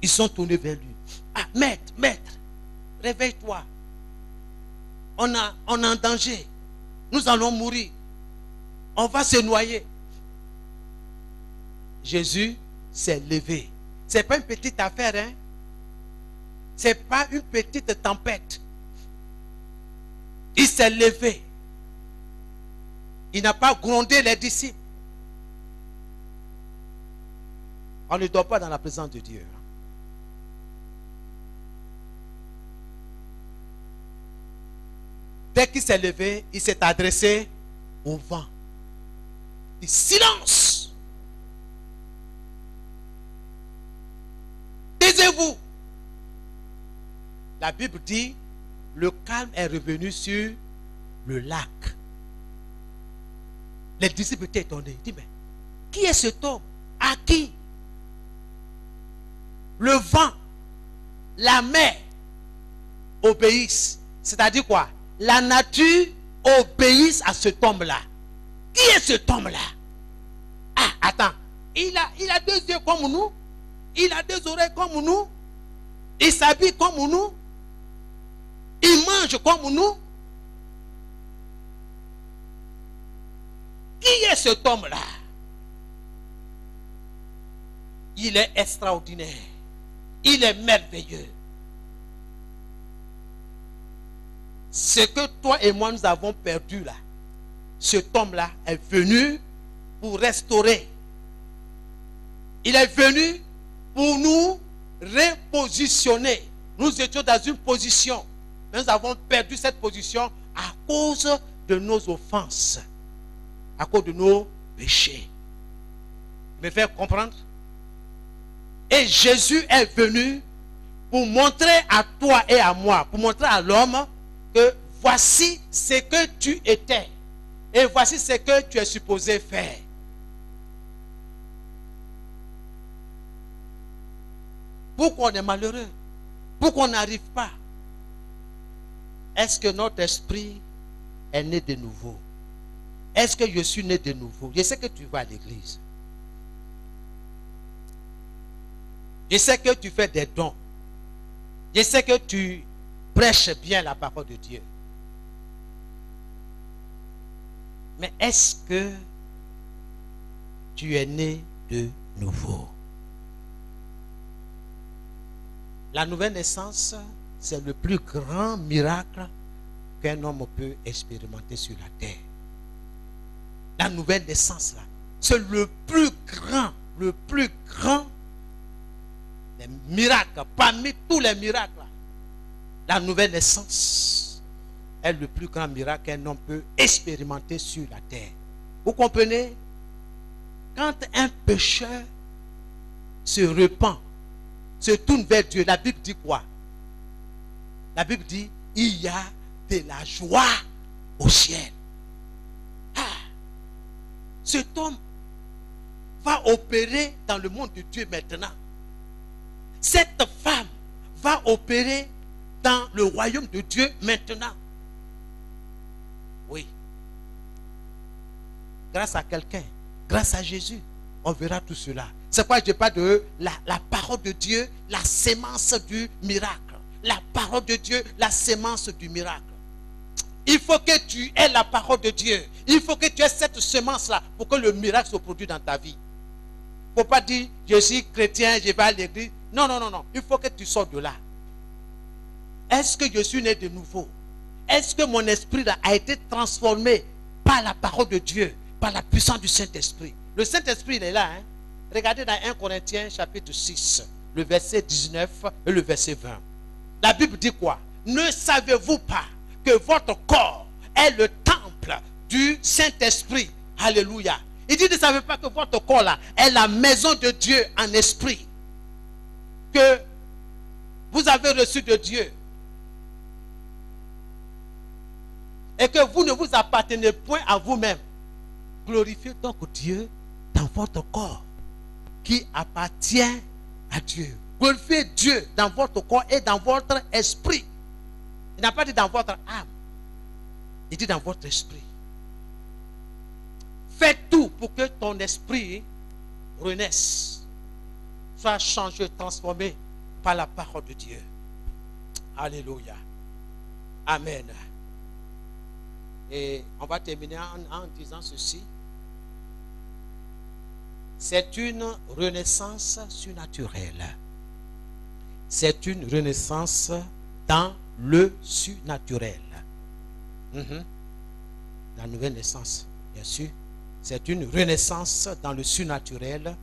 Ils sont tournés vers lui. Ah, maître, réveille-toi. On est en danger. Nous allons mourir. On va se noyer. Jésus s'est levé. Ce n'est pas une petite affaire, hein? Ce n'est pas une petite tempête. Il s'est levé. Il n'a pas grondé les disciples. On ne dort pas dans la présence de Dieu. Dès qu'il s'est levé, il s'est adressé au vent. dit silence. Taisez-vous. La Bible dit, le calme est revenu sur le lac. Les disciples étaient étonnés. Ils disent, mais qui est cet homme? À qui le vent, la mer obéissent? C'est-à-dire quoi? La nature obéisse à cet homme-là. Qui est cet homme-là? Ah, attends. Il a deux yeux comme nous. Il a deux oreilles comme nous. Il s'habille comme nous. Il mange comme nous. Qui est cet homme-là? Il est extraordinaire. Il est merveilleux. Ce que toi et moi nous avons perdu là, cet homme-là est venu pour restaurer. Il est venu pour nous repositionner. Nous étions dans une position. Nous avons perdu cette position à cause de nos offenses, à cause de nos péchés. Me faire comprendre? Et Jésus est venu pour montrer à toi et à moi, pour montrer à l'homme que voici ce que tu étais et voici ce que tu es supposé faire. Pourquoi on est malheureux? Pourquoi on n'arrive pas? Est-ce que notre esprit est né de nouveau? Est-ce que je suis né de nouveau? Je sais que tu vas à l'église. Je sais que tu fais des dons. Je sais que tu prêches bien la parole de Dieu. Mais est-ce que tu es né de nouveau? La nouvelle naissance, c'est le plus grand miracle qu'un homme peut expérimenter sur la terre. La nouvelle naissance, là, c'est le plus grand miracle, parmi tous les miracles. La nouvelle naissance est le plus grand miracle qu'un homme peut expérimenter sur la terre. Vous comprenez? Quand un pécheur se repent, se tourne vers Dieu, la Bible dit quoi? La Bible dit, il y a de la joie au ciel. Ah, cet homme va opérer dans le monde de Dieu maintenant. Cette femme va opérer dans le royaume de Dieu maintenant. Oui. Grâce à quelqu'un, grâce à Jésus, on verra tout cela. C'est pourquoi je parle de la parole de Dieu, la sémence du miracle. La parole de Dieu, la sémence du miracle. Il faut que tu aies la parole de Dieu. Il faut que tu aies cette sémence-là pour que le miracle se produise dans ta vie. Il ne faut pas dire, je suis chrétien, je vais à l'église. Non, non, non, non. Il faut que tu sortes de là. Est-ce que je suis né de nouveau? Est-ce que mon esprit là a été transformé par la parole de Dieu, par la puissance du Saint-Esprit? Le Saint-Esprit, il est là. Hein? Regardez dans 1 Corinthiens chapitre 6, le verset 19 et le verset 20. La Bible dit quoi? Ne savez-vous pas que votre corps est le temple du Saint-Esprit? Alléluia. Il dit, ne savez pas que votre corps là est la maison de Dieu en esprit, que vous avez reçu de Dieu, et que vous ne vous appartenez point à vous-même. Glorifiez donc Dieu dans votre corps qui appartient à Dieu. Glorifiez Dieu dans votre corps et dans votre esprit. Il n'a pas dit dans votre âme. Il dit dans votre esprit. Faites tout pour que ton esprit renaisse, soit changé, transformé par la parole de Dieu. Alléluia. Amen. Et on va terminer en disant ceci. C'est une renaissance surnaturelle. C'est une renaissance dans le surnaturel. La nouvelle naissance, bien sûr. C'est une renaissance dans le surnaturel,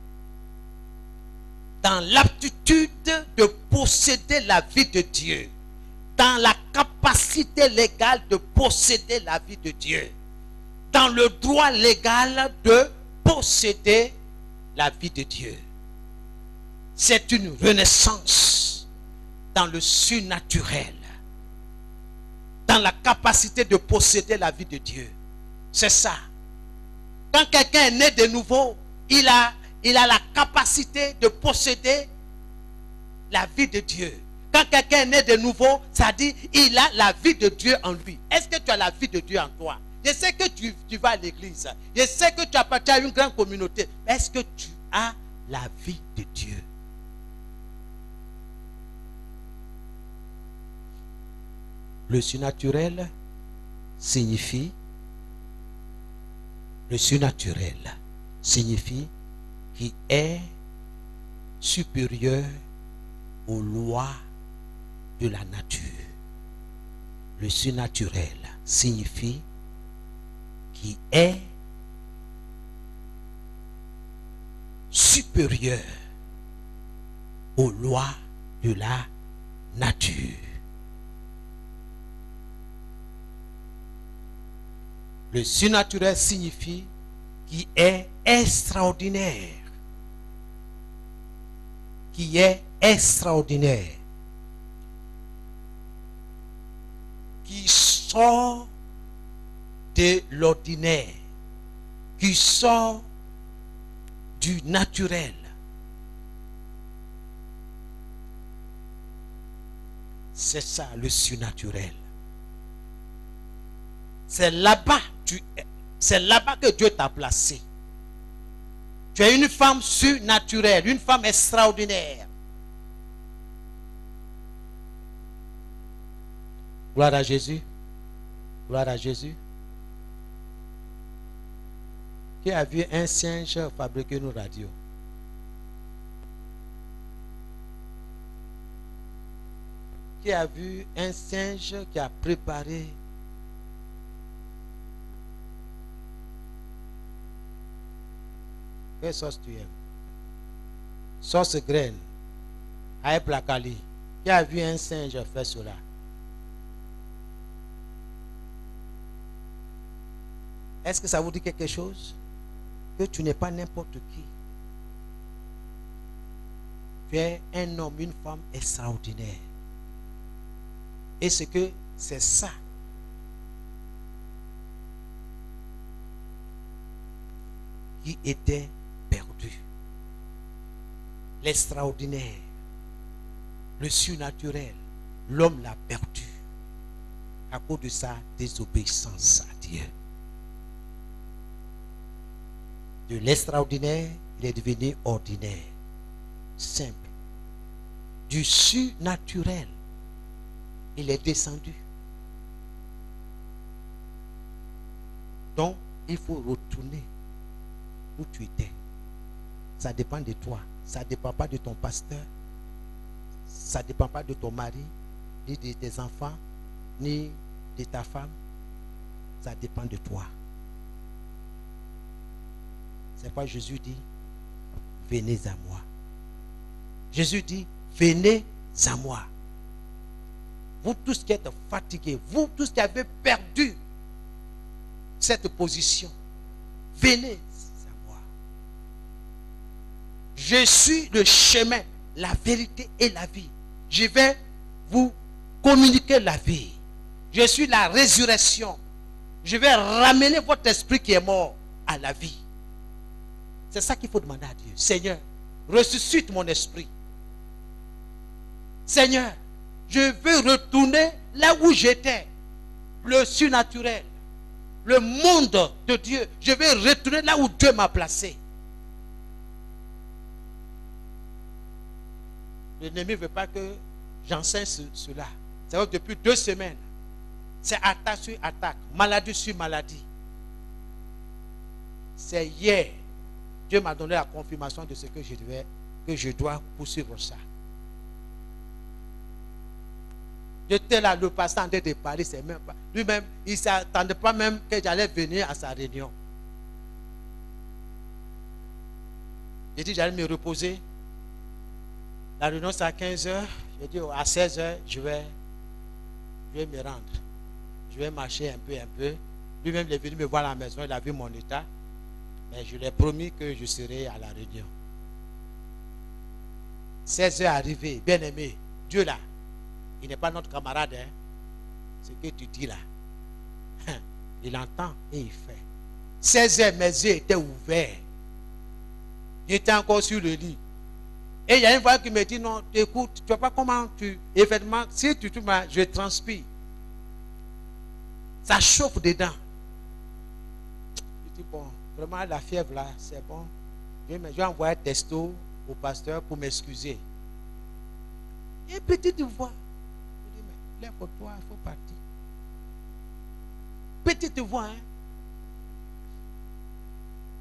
dans l'aptitude de posséder la vie de Dieu, dans la capacité légale de posséder la vie de Dieu, dans le droit légal de posséder la vie de Dieu. C'est une renaissance dans le surnaturel, dans la capacité de posséder la vie de Dieu. C'est ça. Quand quelqu'un est né de nouveau, il a la capacité de posséder la vie de Dieu. Quand quelqu'un est né de nouveau, ça dit il a la vie de Dieu en lui. Est-ce que tu as la vie de Dieu en toi? Je sais que tu vas à l'église. Je sais que tu appartiens à une grande communauté. Est-ce que tu as la vie de Dieu? Le surnaturel signifie qu'il est supérieur aux lois de la nature. Le surnaturel signifie qu'il est supérieur aux lois de la nature. Le surnaturel signifie qu'il est extraordinaire. Qui est extraordinaire. Qui sort de l'ordinaire. Qui sort du naturel. C'est ça le surnaturel. C'est là-bas que Dieu t'a placé. Tu es une femme surnaturelle, une femme extraordinaire. Gloire à Jésus. Gloire à Jésus. Qui a vu un singe fabriquer une radio? Qui a vu un singe qui a préparé quelle sauce tu aimes? Sauce graine. Aïe placali. Qui a vu un singe faire cela? Est-ce que ça vous dit quelque chose? Que tu n'es pas n'importe qui. Tu es un homme, une femme extraordinaire. Et c'est ça qui était perdu. L'extraordinaire, le surnaturel, l'homme l'a perdu à cause de sa désobéissance à Dieu. De l'extraordinaire, il est devenu ordinaire, simple. Du surnaturel, il est descendu. Donc, il faut retourner où tu étais. Ça dépend de toi. Ça ne dépend pas de ton pasteur. Ça ne dépend pas de ton mari, ni de tes enfants, ni de ta femme. Ça dépend de toi. C'est pourquoi Jésus dit, venez à moi. Jésus dit, venez à moi. Vous tous qui êtes fatigués, vous tous qui avez perdu cette position, venez à moi. Je suis le chemin, la vérité et la vie. Je vais vous communiquer la vie. Je suis la résurrection. Je vais ramener votre esprit qui est mort à la vie. C'est ça qu'il faut demander à Dieu. Seigneur, ressuscite mon esprit. Seigneur, je veux retourner là où j'étais. Le surnaturel. Le monde de Dieu. Je veux retourner là où Dieu m'a placé. L'ennemi ne veut pas que j'enseigne cela. C'est vrai que depuis 2 semaines, c'est attaque sur attaque, maladie sur maladie. C'est hier, Dieu m'a donné la confirmation de ce que je dois poursuivre ça. J'étais là, le pasteur en train de parler, c'est même pas. Lui-même, il ne s'attendait pas même que j'allais venir à sa réunion. J'ai dit, j'allais me reposer. La réunion, c'est à 15h. J'ai dit, à 16h, je vais me rendre. Je vais marcher un peu. Lui-même, il est venu me voir à la maison, il a vu mon état. Mais je lui ai promis que je serai à la réunion. 16 heures arrivé, bien aimé, Dieu là, il n'est pas notre camarade. Hein? Ce que tu dis là, il entend et il fait. 16 heures, mes yeux étaient ouverts. J'étais encore sur le lit. Et il y a une voix qui me dit, non, écoute, tu ne vois pas comment tu... Effectivement, si tu m'as, je transpire. Ça chauffe dedans. Je dis, bon, vraiment la fièvre là, c'est bon. Je vais envoyer un texto au pasteur pour m'excuser. Et petite voix. Je dis, mais lève-toi, il faut partir. Petite voix, hein.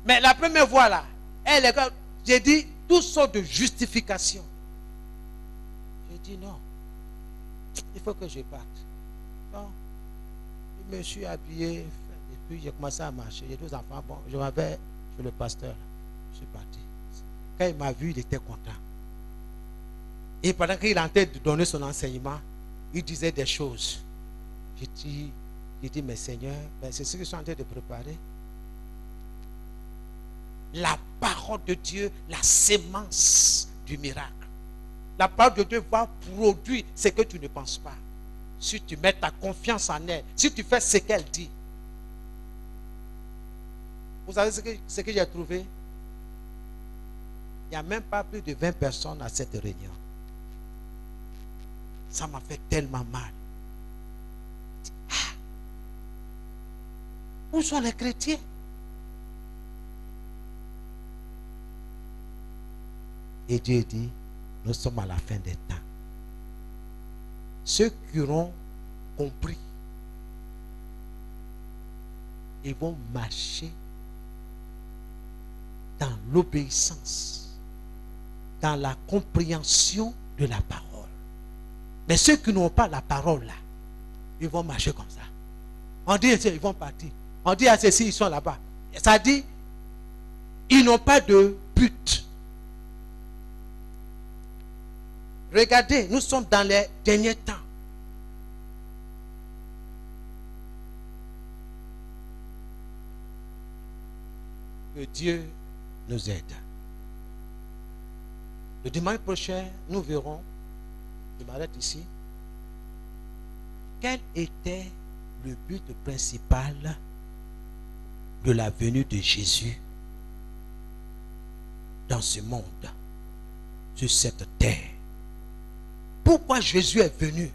Mais la première voix là, elle est comme, j'ai dit toutes sortes de justifications. J'ai dit non, il faut que je parte. Donc, je me suis habillé, et puis j'ai commencé à marcher. J'ai 2 enfants, bon, je m'avais chez le pasteur, je suis parti. Quand il m'a vu, il était content. Et pendant qu'il est en train de donner son enseignement, il disait des choses. J'ai dit, mais Seigneur, ben c'est ce que je suis en train de préparer. La parole de Dieu, la sémence du miracle. La parole de Dieu va produire ce que tu ne penses pas. Si tu mets ta confiance en elle, si tu fais ce qu'elle dit. Vous savez ce que j'ai trouvé? Il n'y a même pas plus de 20 personnes à cette réunion. Ça m'a fait tellement mal. Ah, où sont les chrétiens? Et Dieu dit, nous sommes à la fin des temps. Ceux qui auront compris, ils vont marcher dans l'obéissance, dans la compréhension de la parole. Mais ceux qui n'ont pas la parole là, ils vont marcher comme ça. On dit, ils vont partir. On dit à ceux-ci, ils sont là-bas. Ça dit, ils n'ont pas de but. Regardez, nous sommes dans les derniers temps. Que Dieu nous aide. Le dimanche prochain, nous verrons, je m'arrête ici, quel était le but principal de la venue de Jésus dans ce monde, sur cette terre. Pourquoi Jésus est venu?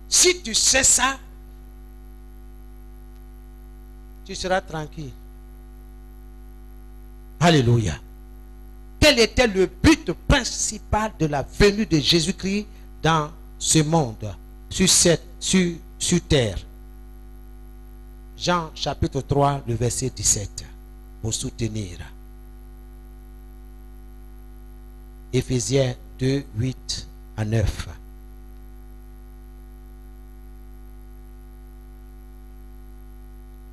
Si tu sais ça, tu seras tranquille. Alléluia. Quel était le but principal de la venue de Jésus-Christ dans ce monde, sur terre? Jean chapitre 3, le verset 17, pour soutenir. Éphésiens 2, 8 à 9.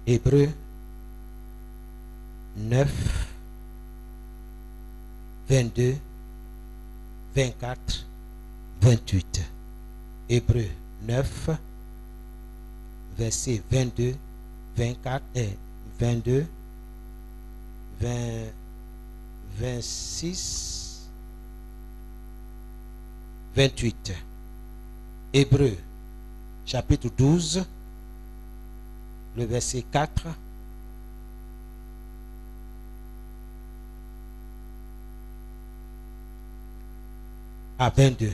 Hébreux 9, 22, 24, 28. Hébreux 9, verset 22, 24 et 22, 26, 28. Hébreux chapitre 12, le verset 4 à 22.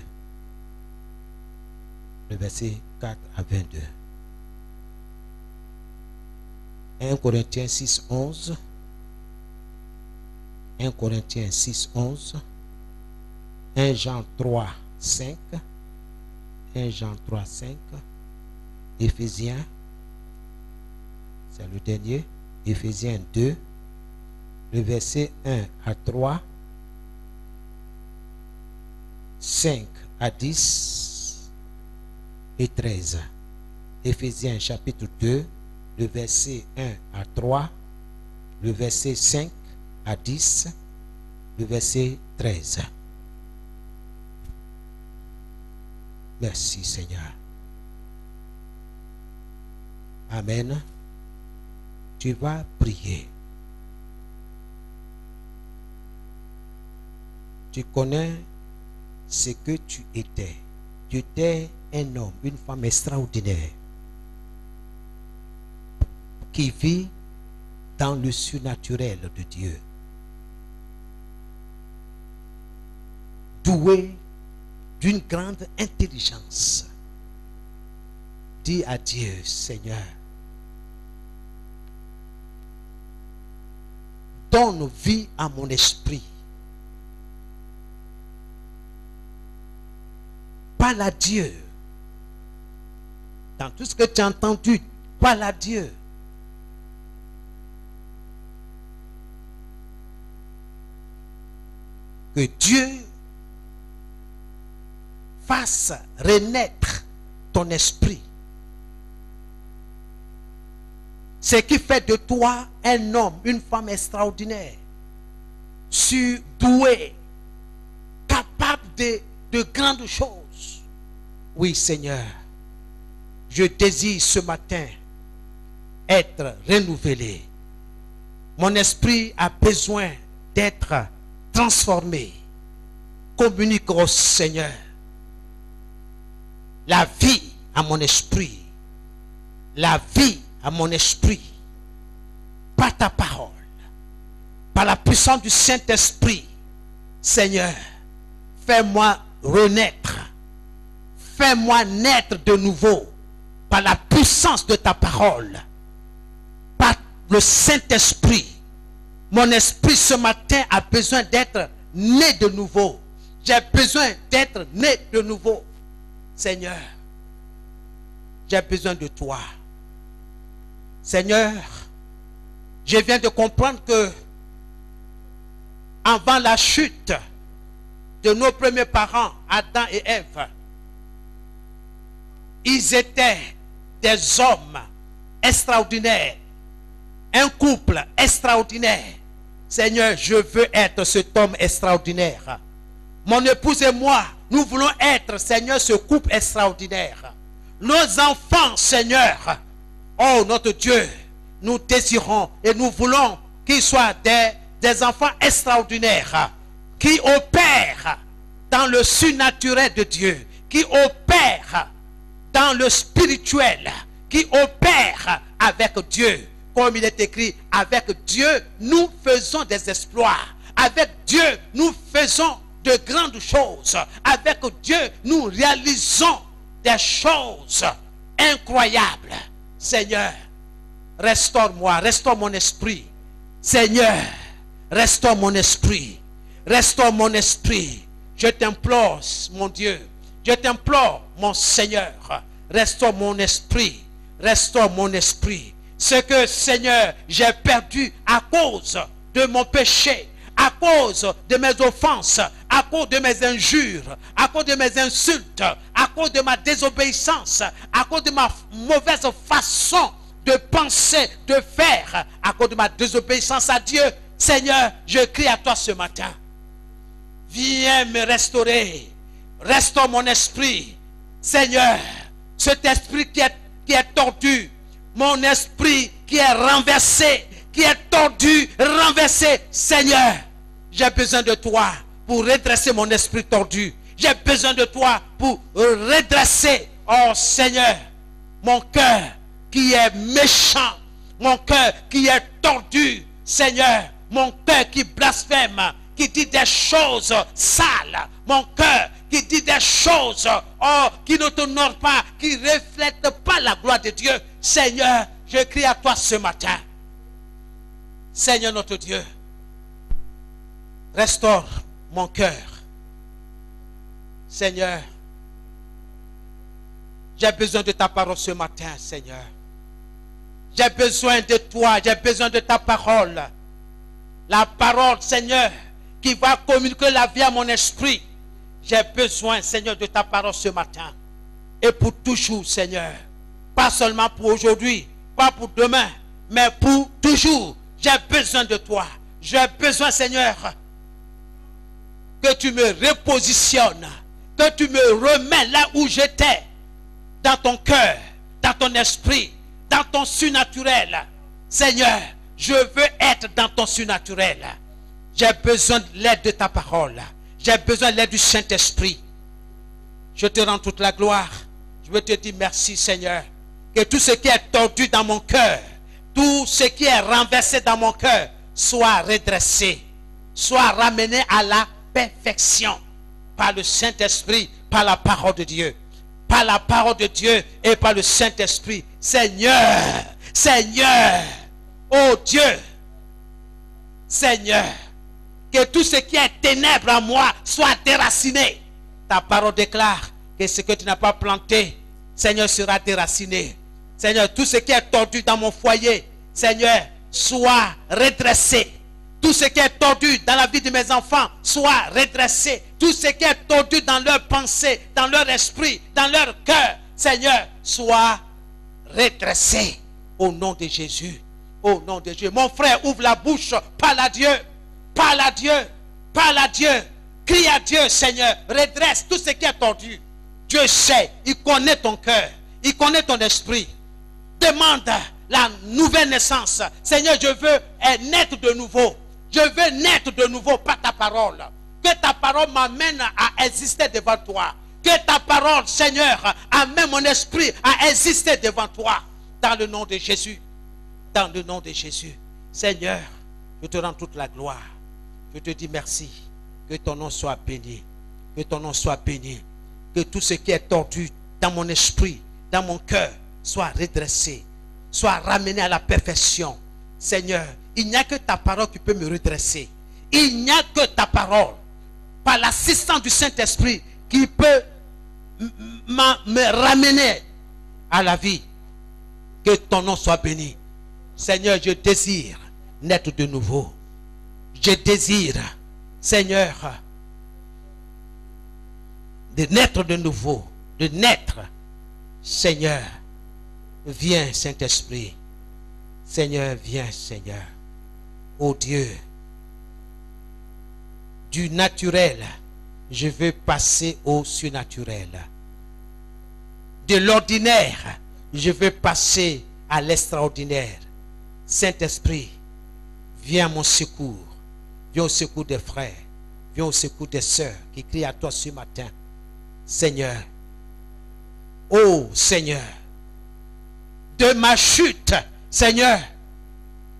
Le verset 4 à 22. 1 Corinthiens 6, 11. 1 Corinthiens 6, 11. 1 Jean 3, 5. 1 Jean 3, 5. Éphésiens, c'est le dernier. Éphésiens 2, le verset 1 à 3. 5 à 10 et 13. Éphésiens chapitre 2, le verset 1 à 3, le verset 5 à 10, le verset 13. Merci Seigneur. Amen. Tu vas prier. Tu connais ce que tu étais. Tu étais un homme, une femme extraordinaire qui vit dans le surnaturel de Dieu. Doué d'une grande intelligence. Dis à Dieu, Seigneur, donne vie à mon esprit. Parle à Dieu. Dans tout ce que tu as entendu, parle à Dieu. Que Dieu fasse renaître ton esprit. Ce qui fait de toi un homme, une femme extraordinaire, doué, capable de grandes choses. Oui, Seigneur, je désire ce matin être renouvelé. Mon esprit a besoin d'être transformé. Communique au Seigneur la vie à mon esprit. La vie à mon esprit. Par ta parole. Par la puissance du Saint-Esprit. Seigneur, fais-moi renaître. Fais-moi naître de nouveau. Par la puissance de ta parole. Par le Saint-Esprit. Mon esprit ce matin a besoin d'être né de nouveau. J'ai besoin d'être né de nouveau. Seigneur, j'ai besoin de toi. Seigneur, je viens de comprendre que avant la chute de nos premiers parents, Adam et Ève, ils étaient des hommes extraordinaires, un couple extraordinaire. Seigneur, je veux être cet homme extraordinaire. Mon épouse et moi, nous voulons être, Seigneur, ce couple extraordinaire. Nos enfants, Seigneur, oh notre Dieu, nous désirons et nous voulons qu'ils soient des enfants extraordinaires, qui opèrent dans le surnaturel de Dieu, qui opèrent dans le spirituel, qui opèrent avec Dieu. Comme il est écrit, avec Dieu, nous faisons des exploits. Avec Dieu, nous faisons de grandes choses. Avec Dieu, nous réalisons des choses incroyables. Seigneur, restaure-moi, restaure mon esprit. Seigneur, restaure mon esprit. Restaure mon esprit. Je t'implore, mon Dieu. Je t'implore, mon Seigneur. Restaure mon esprit. Restaure mon esprit. Ce que, Seigneur, j'ai perdu à cause de mon péché, à cause de mes offenses, à cause de mes injures, à cause de mes insultes, à cause de ma désobéissance, à cause de ma mauvaise façon de penser, de faire, à cause de ma désobéissance à Dieu. Seigneur, je crie à toi ce matin. Viens me restaurer. Restaure mon esprit. Seigneur, cet esprit qui est tordu, mon esprit qui est renversé, qui est tordu, renversé. Seigneur, j'ai besoin de toi pour redresser mon esprit tordu. J'ai besoin de toi pour redresser, oh Seigneur, mon cœur qui est méchant, mon cœur qui est tordu. Seigneur, mon cœur qui blasphème, qui dit des choses sales, mon cœur qui dit des choses qui ne t'honorent pas, qui ne reflètent pas la gloire de Dieu. Seigneur, je crie à toi ce matin. Seigneur notre Dieu, restaure mon cœur. Seigneur, j'ai besoin de ta parole ce matin, Seigneur. J'ai besoin de toi, j'ai besoin de ta parole. La parole, Seigneur, qui va communiquer la vie à mon esprit. J'ai besoin, Seigneur, de ta parole ce matin. Et pour toujours, Seigneur. Pas seulement pour aujourd'hui, pas pour demain, mais pour toujours. J'ai besoin de toi. J'ai besoin, Seigneur, que tu me repositionnes, que tu me remets là où j'étais, dans ton cœur, dans ton esprit, dans ton surnaturel. Seigneur, je veux être dans ton surnaturel. J'ai besoin de l'aide de ta parole. J'ai besoin de l'aide du Saint-Esprit. Je te rends toute la gloire. Je veux te dire merci, Seigneur. Que tout ce qui est tordu dans mon cœur, tout ce qui est renversé dans mon cœur, soit redressé, soit ramené à la perfection par le Saint-Esprit, par la parole de Dieu. Par la parole de Dieu et par le Saint-Esprit. Seigneur, Seigneur, oh Dieu, Seigneur, que tout ce qui est ténèbres en moi soit déraciné. Ta parole déclare que ce que tu n'as pas planté, Seigneur, sera déraciné. Seigneur, tout ce qui est tordu dans mon foyer, Seigneur, soit redressé. Tout ce qui est tordu dans la vie de mes enfants, soit redressé. Tout ce qui est tordu dans leurs pensées, dans leur esprit, dans leur cœur, Seigneur, soit redressé. Au nom de Jésus. Au nom de Dieu. Mon frère, ouvre la bouche. Parle à Dieu. Parle à Dieu. Parle à Dieu. Crie à Dieu, Seigneur. Redresse tout ce qui est tordu. Dieu sait. Il connaît ton cœur. Il connaît ton esprit. Demande la nouvelle naissance. Seigneur, je veux naître de nouveau. Je veux naître de nouveau par ta parole. Que ta parole m'amène à exister devant toi. Que ta parole, Seigneur, amène mon esprit à exister devant toi. Dans le nom de Jésus. Dans le nom de Jésus. Seigneur, je te rends toute la gloire. Je te dis merci. Que ton nom soit béni. Que ton nom soit béni. Que tout ce qui est tordu dans mon esprit, dans mon cœur, soit redressé. Soit ramené à la perfection. Seigneur, il n'y a que ta parole qui peut me redresser. Il n'y a que ta parole, par l'assistance du Saint-Esprit, qui peut me ramener à la vie. Que ton nom soit béni. Seigneur, je désire naître de nouveau. Je désire, Seigneur, de naître de nouveau. De naître. Seigneur, viens, Saint-Esprit. Seigneur, viens, Seigneur. Oh Dieu, du naturel, je veux passer au surnaturel. De l'ordinaire, je veux passer à l'extraordinaire. Saint-Esprit, viens à mon secours. Viens au secours des frères. Viens au secours des sœurs qui crient à toi ce matin. Seigneur, oh Seigneur, de ma chute, Seigneur,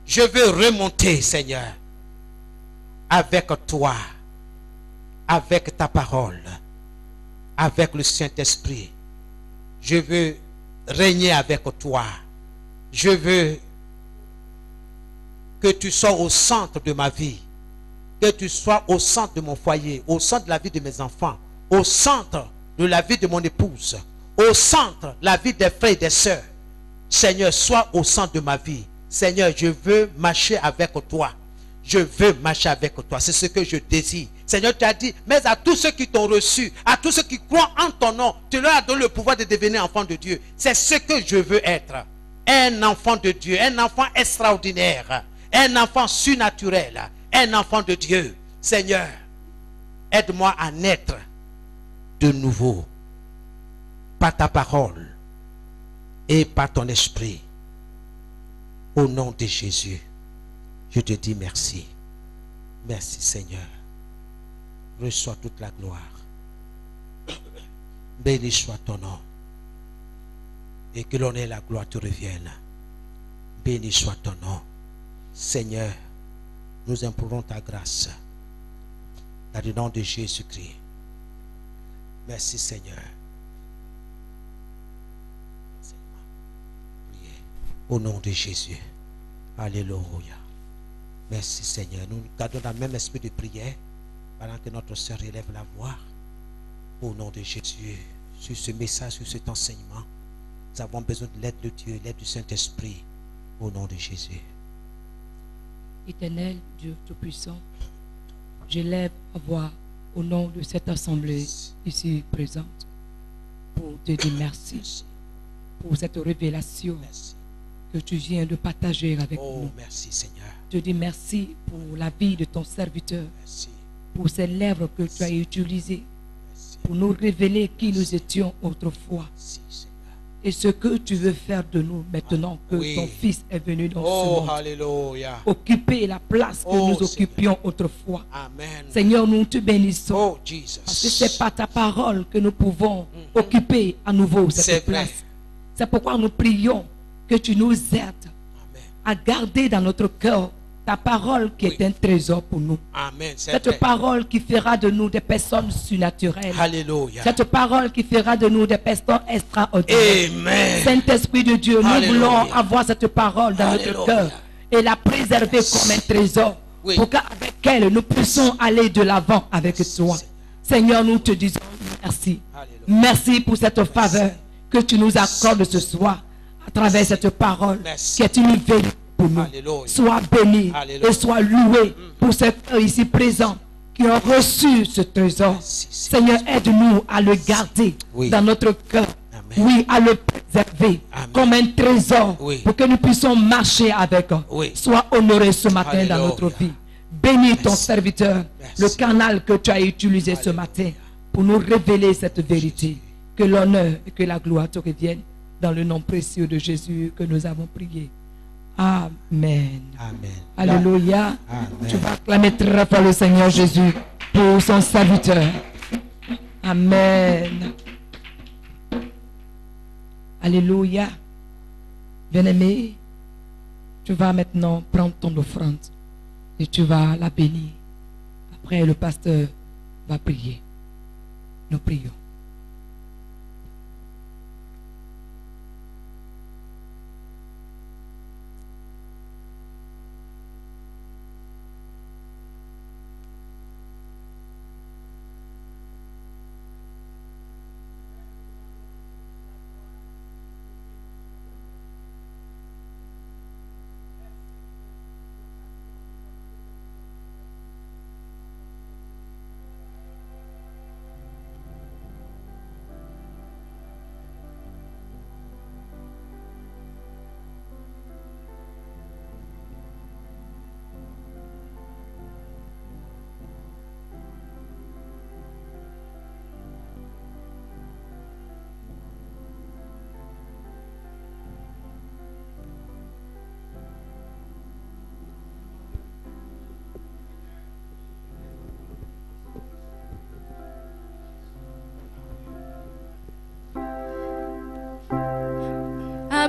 je veux remonter, Seigneur, avec toi, avec ta parole, avec le Saint-Esprit. Je veux régner avec toi. Je veux que tu sois au centre de ma vie, que tu sois au centre de mon foyer, au centre de la vie de mes enfants, au centre de la vie de mon épouse, au centre de la vie des frères et des sœurs. Seigneur, sois au centre de ma vie. Seigneur, je veux marcher avec toi. Je veux marcher avec toi. C'est ce que je désire. Seigneur, tu as dit, mais à tous ceux qui t'ont reçu, à tous ceux qui croient en ton nom, tu leur as donné le pouvoir de devenir enfant de Dieu. C'est ce que je veux être. Un enfant de Dieu, un enfant extraordinaire, un enfant surnaturel, un enfant de Dieu. Seigneur, aide-moi à naître de nouveau par ta parole et par ton esprit. Au nom de Jésus, je te dis merci. Merci Seigneur. Reçois toute la gloire. Béni soit ton nom. Et que l'honneur et la gloire te reviennent. Béni soit ton nom. Seigneur, nous implorons ta grâce. Dans le nom de Jésus-Christ. Merci Seigneur. Au nom de Jésus. Alléluia. Merci Seigneur. Nous gardons dans le même esprit de prière pendant que notre sœur élève la voix. Au nom de Jésus. Sur ce message, sur cet enseignement, nous avons besoin de l'aide de Dieu, l'aide du Saint-Esprit. Au nom de Jésus. Éternel Dieu Tout-Puissant, j'élève ma voix au nom de cette assemblée ici présente pour te dire merci pour cette révélation. Merci. Que tu viens de partager avec Oh, nous. merci Seigneur. Je te dis merci pour la vie de ton serviteur, Merci. pour ces lèvres que tu as utilisées Merci. pour nous révéler qui nous étions autrefois. Merci Seigneur. et ce que tu veux faire de nous maintenant que Oui. ton Fils est venu dans ce Oh, monde. alléluia. Occuper la place que Oh, nous Seigneur. occupions autrefois. Amen. Seigneur, nous te bénissons. Oh, Parce que Jesus. c'est par ta parole que nous pouvons occuper à nouveau C'est cette vrai. place. C'est pourquoi nous prions que tu nous aides Amen. à garder dans notre cœur ta parole qui est un trésor pour nous. Amen. C'est Cette vrai. parole qui fera de nous des personnes surnaturelles. Alléluia. Cette parole qui fera de nous des personnes extraordinaires. Amen. Saint-Esprit de Dieu, nous Alléluia. voulons avoir cette parole dans notre Alléluia. cœur et la préserver comme un trésor Oui. pour qu'avec elle, nous puissions aller de l'avant avec toi. Seigneur, nous te disons merci. Alléluia. Merci pour cette faveur que tu nous accordes ce soir à travers cette parole Merci. qui est une vérité pour nous. Alléluia. Sois béni Alléluia. et sois loué pour ces cœurs ici présents qui ont reçu ce trésor. Merci, Seigneur. Seigneur, aide-nous à le garder Oui. dans notre cœur. Amen. Oui, à le préserver Amen. comme un trésor Oui. pour que nous puissions marcher avec. Oui. Sois honoré ce matin Alléluia. dans notre vie. Bénis ton Merci. serviteur, Merci. le canal que tu as utilisé ce Alléluia. matin pour nous révéler cette vérité. Que l'honneur et que la gloire te reviennent dans le nom précieux de Jésus que nous avons prié. Amen. Amen. Alléluia. Amen. Tu vas acclamer très fort le Seigneur Jésus pour son serviteur. Amen. Alléluia. Bien-aimé, tu vas maintenant prendre ton offrande et tu vas la bénir. Après, le pasteur va prier. Nous prions.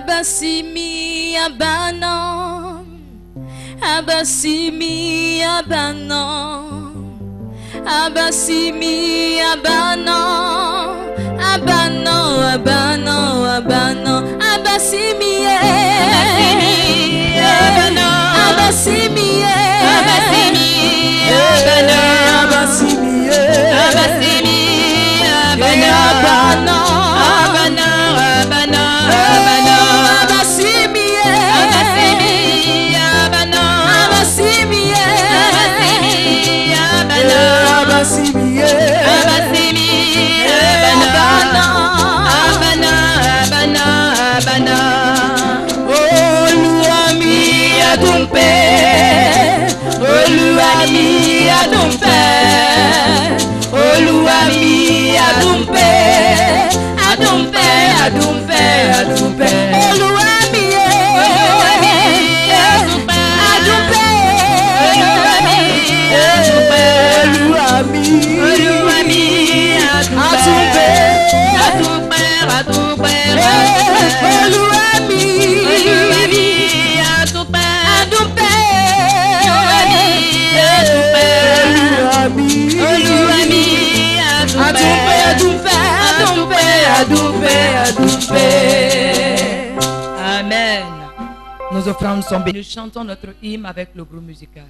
Abasimi abana, abasimi abana, abasimi abana, abana, abana, abana, abasimi abana, abasimi abana, abasimi abasimi abana, abana, abana, abana. Amen. Nos offrandes sont bénies. Nous chantons notre hymne avec le groupe musical.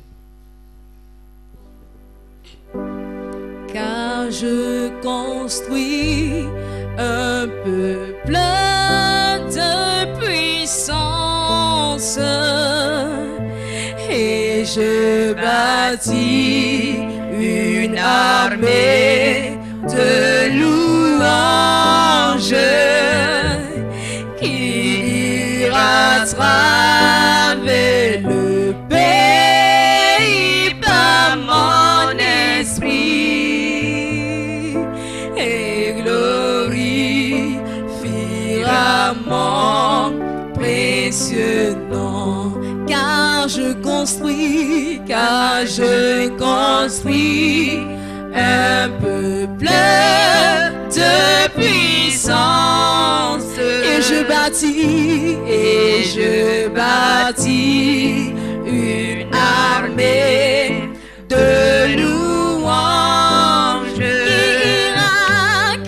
Car je construis un peuple plein de puissance et je bâtis une armée de louanges qui ira travers le pays par mon esprit et glorifiera précieux nom, car je construis un peuple de puissance, et je bâtis une armée de louanges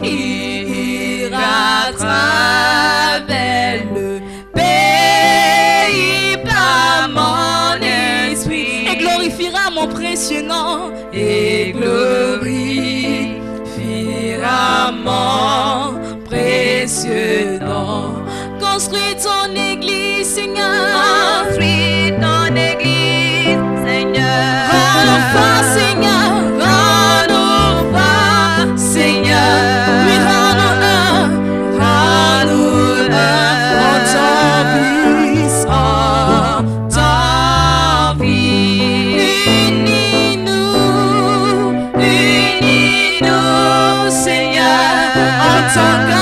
qui ira travers le pays par mon esprit, et glorifiera mon précieux nom, et glorifiera mon précieux nom. Construis ton église, Seigneur. Construis ton église, Seigneur. Rends-nous forts, Seigneur. Rends-nous forts, Seigneur. Oui, rends-nous un en ton fils, en ton fils. Unis-nous, Seigneur, en ton cœur.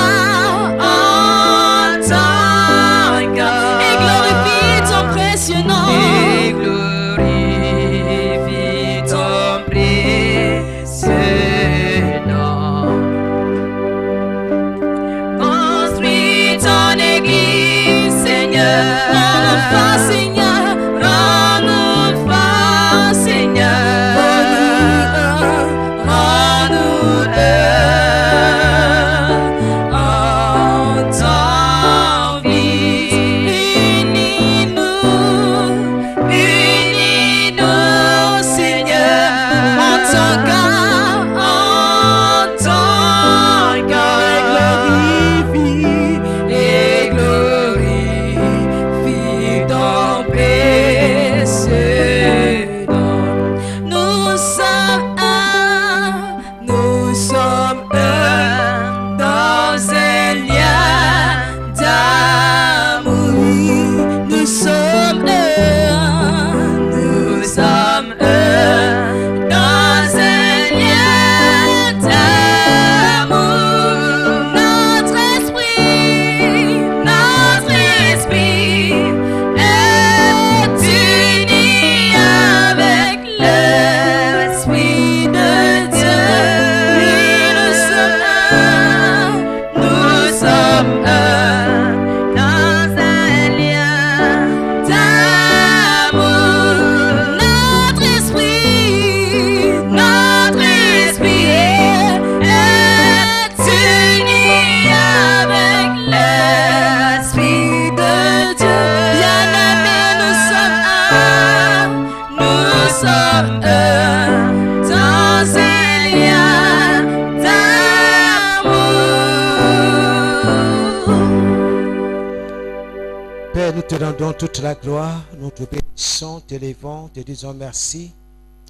Nous te rendons toute la gloire, nous te bénissons, te levons, te disons merci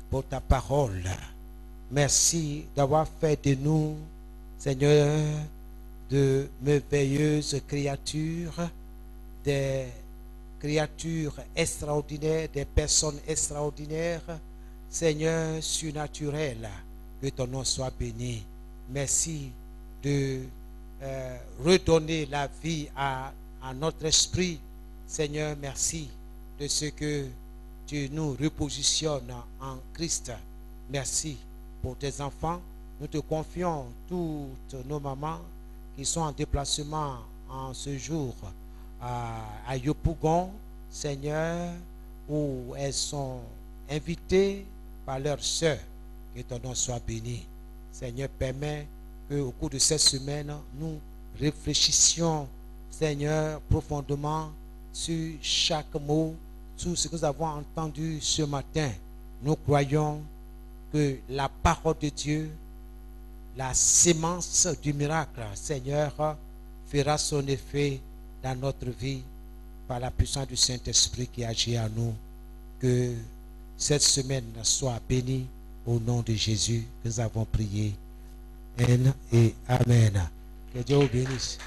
pour ta parole. Merci d'avoir fait de nous, Seigneur, de merveilleuses créatures, des créatures extraordinaires, des personnes extraordinaires, Seigneur, surnaturel. Que ton nom soit béni. Merci de redonner la vie à notre esprit. Seigneur, merci de ce que tu nous repositionnes en Christ. Merci pour tes enfants. Nous te confions toutes nos mamans qui sont en déplacement en ce jour à Yopougon, Seigneur, où elles sont invitées par leurs sœurs. Que ton nom soit béni. Seigneur, permets qu'au cours de cette semaine, nous réfléchissions, Seigneur, profondément sur chaque mot, sur ce que nous avons entendu ce matin. Nous croyons que la parole de Dieu, la sémence du miracle, Seigneur, fera son effet dans notre vie par la puissance du Saint-Esprit qui agit en nous. Que cette semaine soit bénie au nom de Jésus que nous avons prié. Amen et Amen. Que Dieu vous bénisse.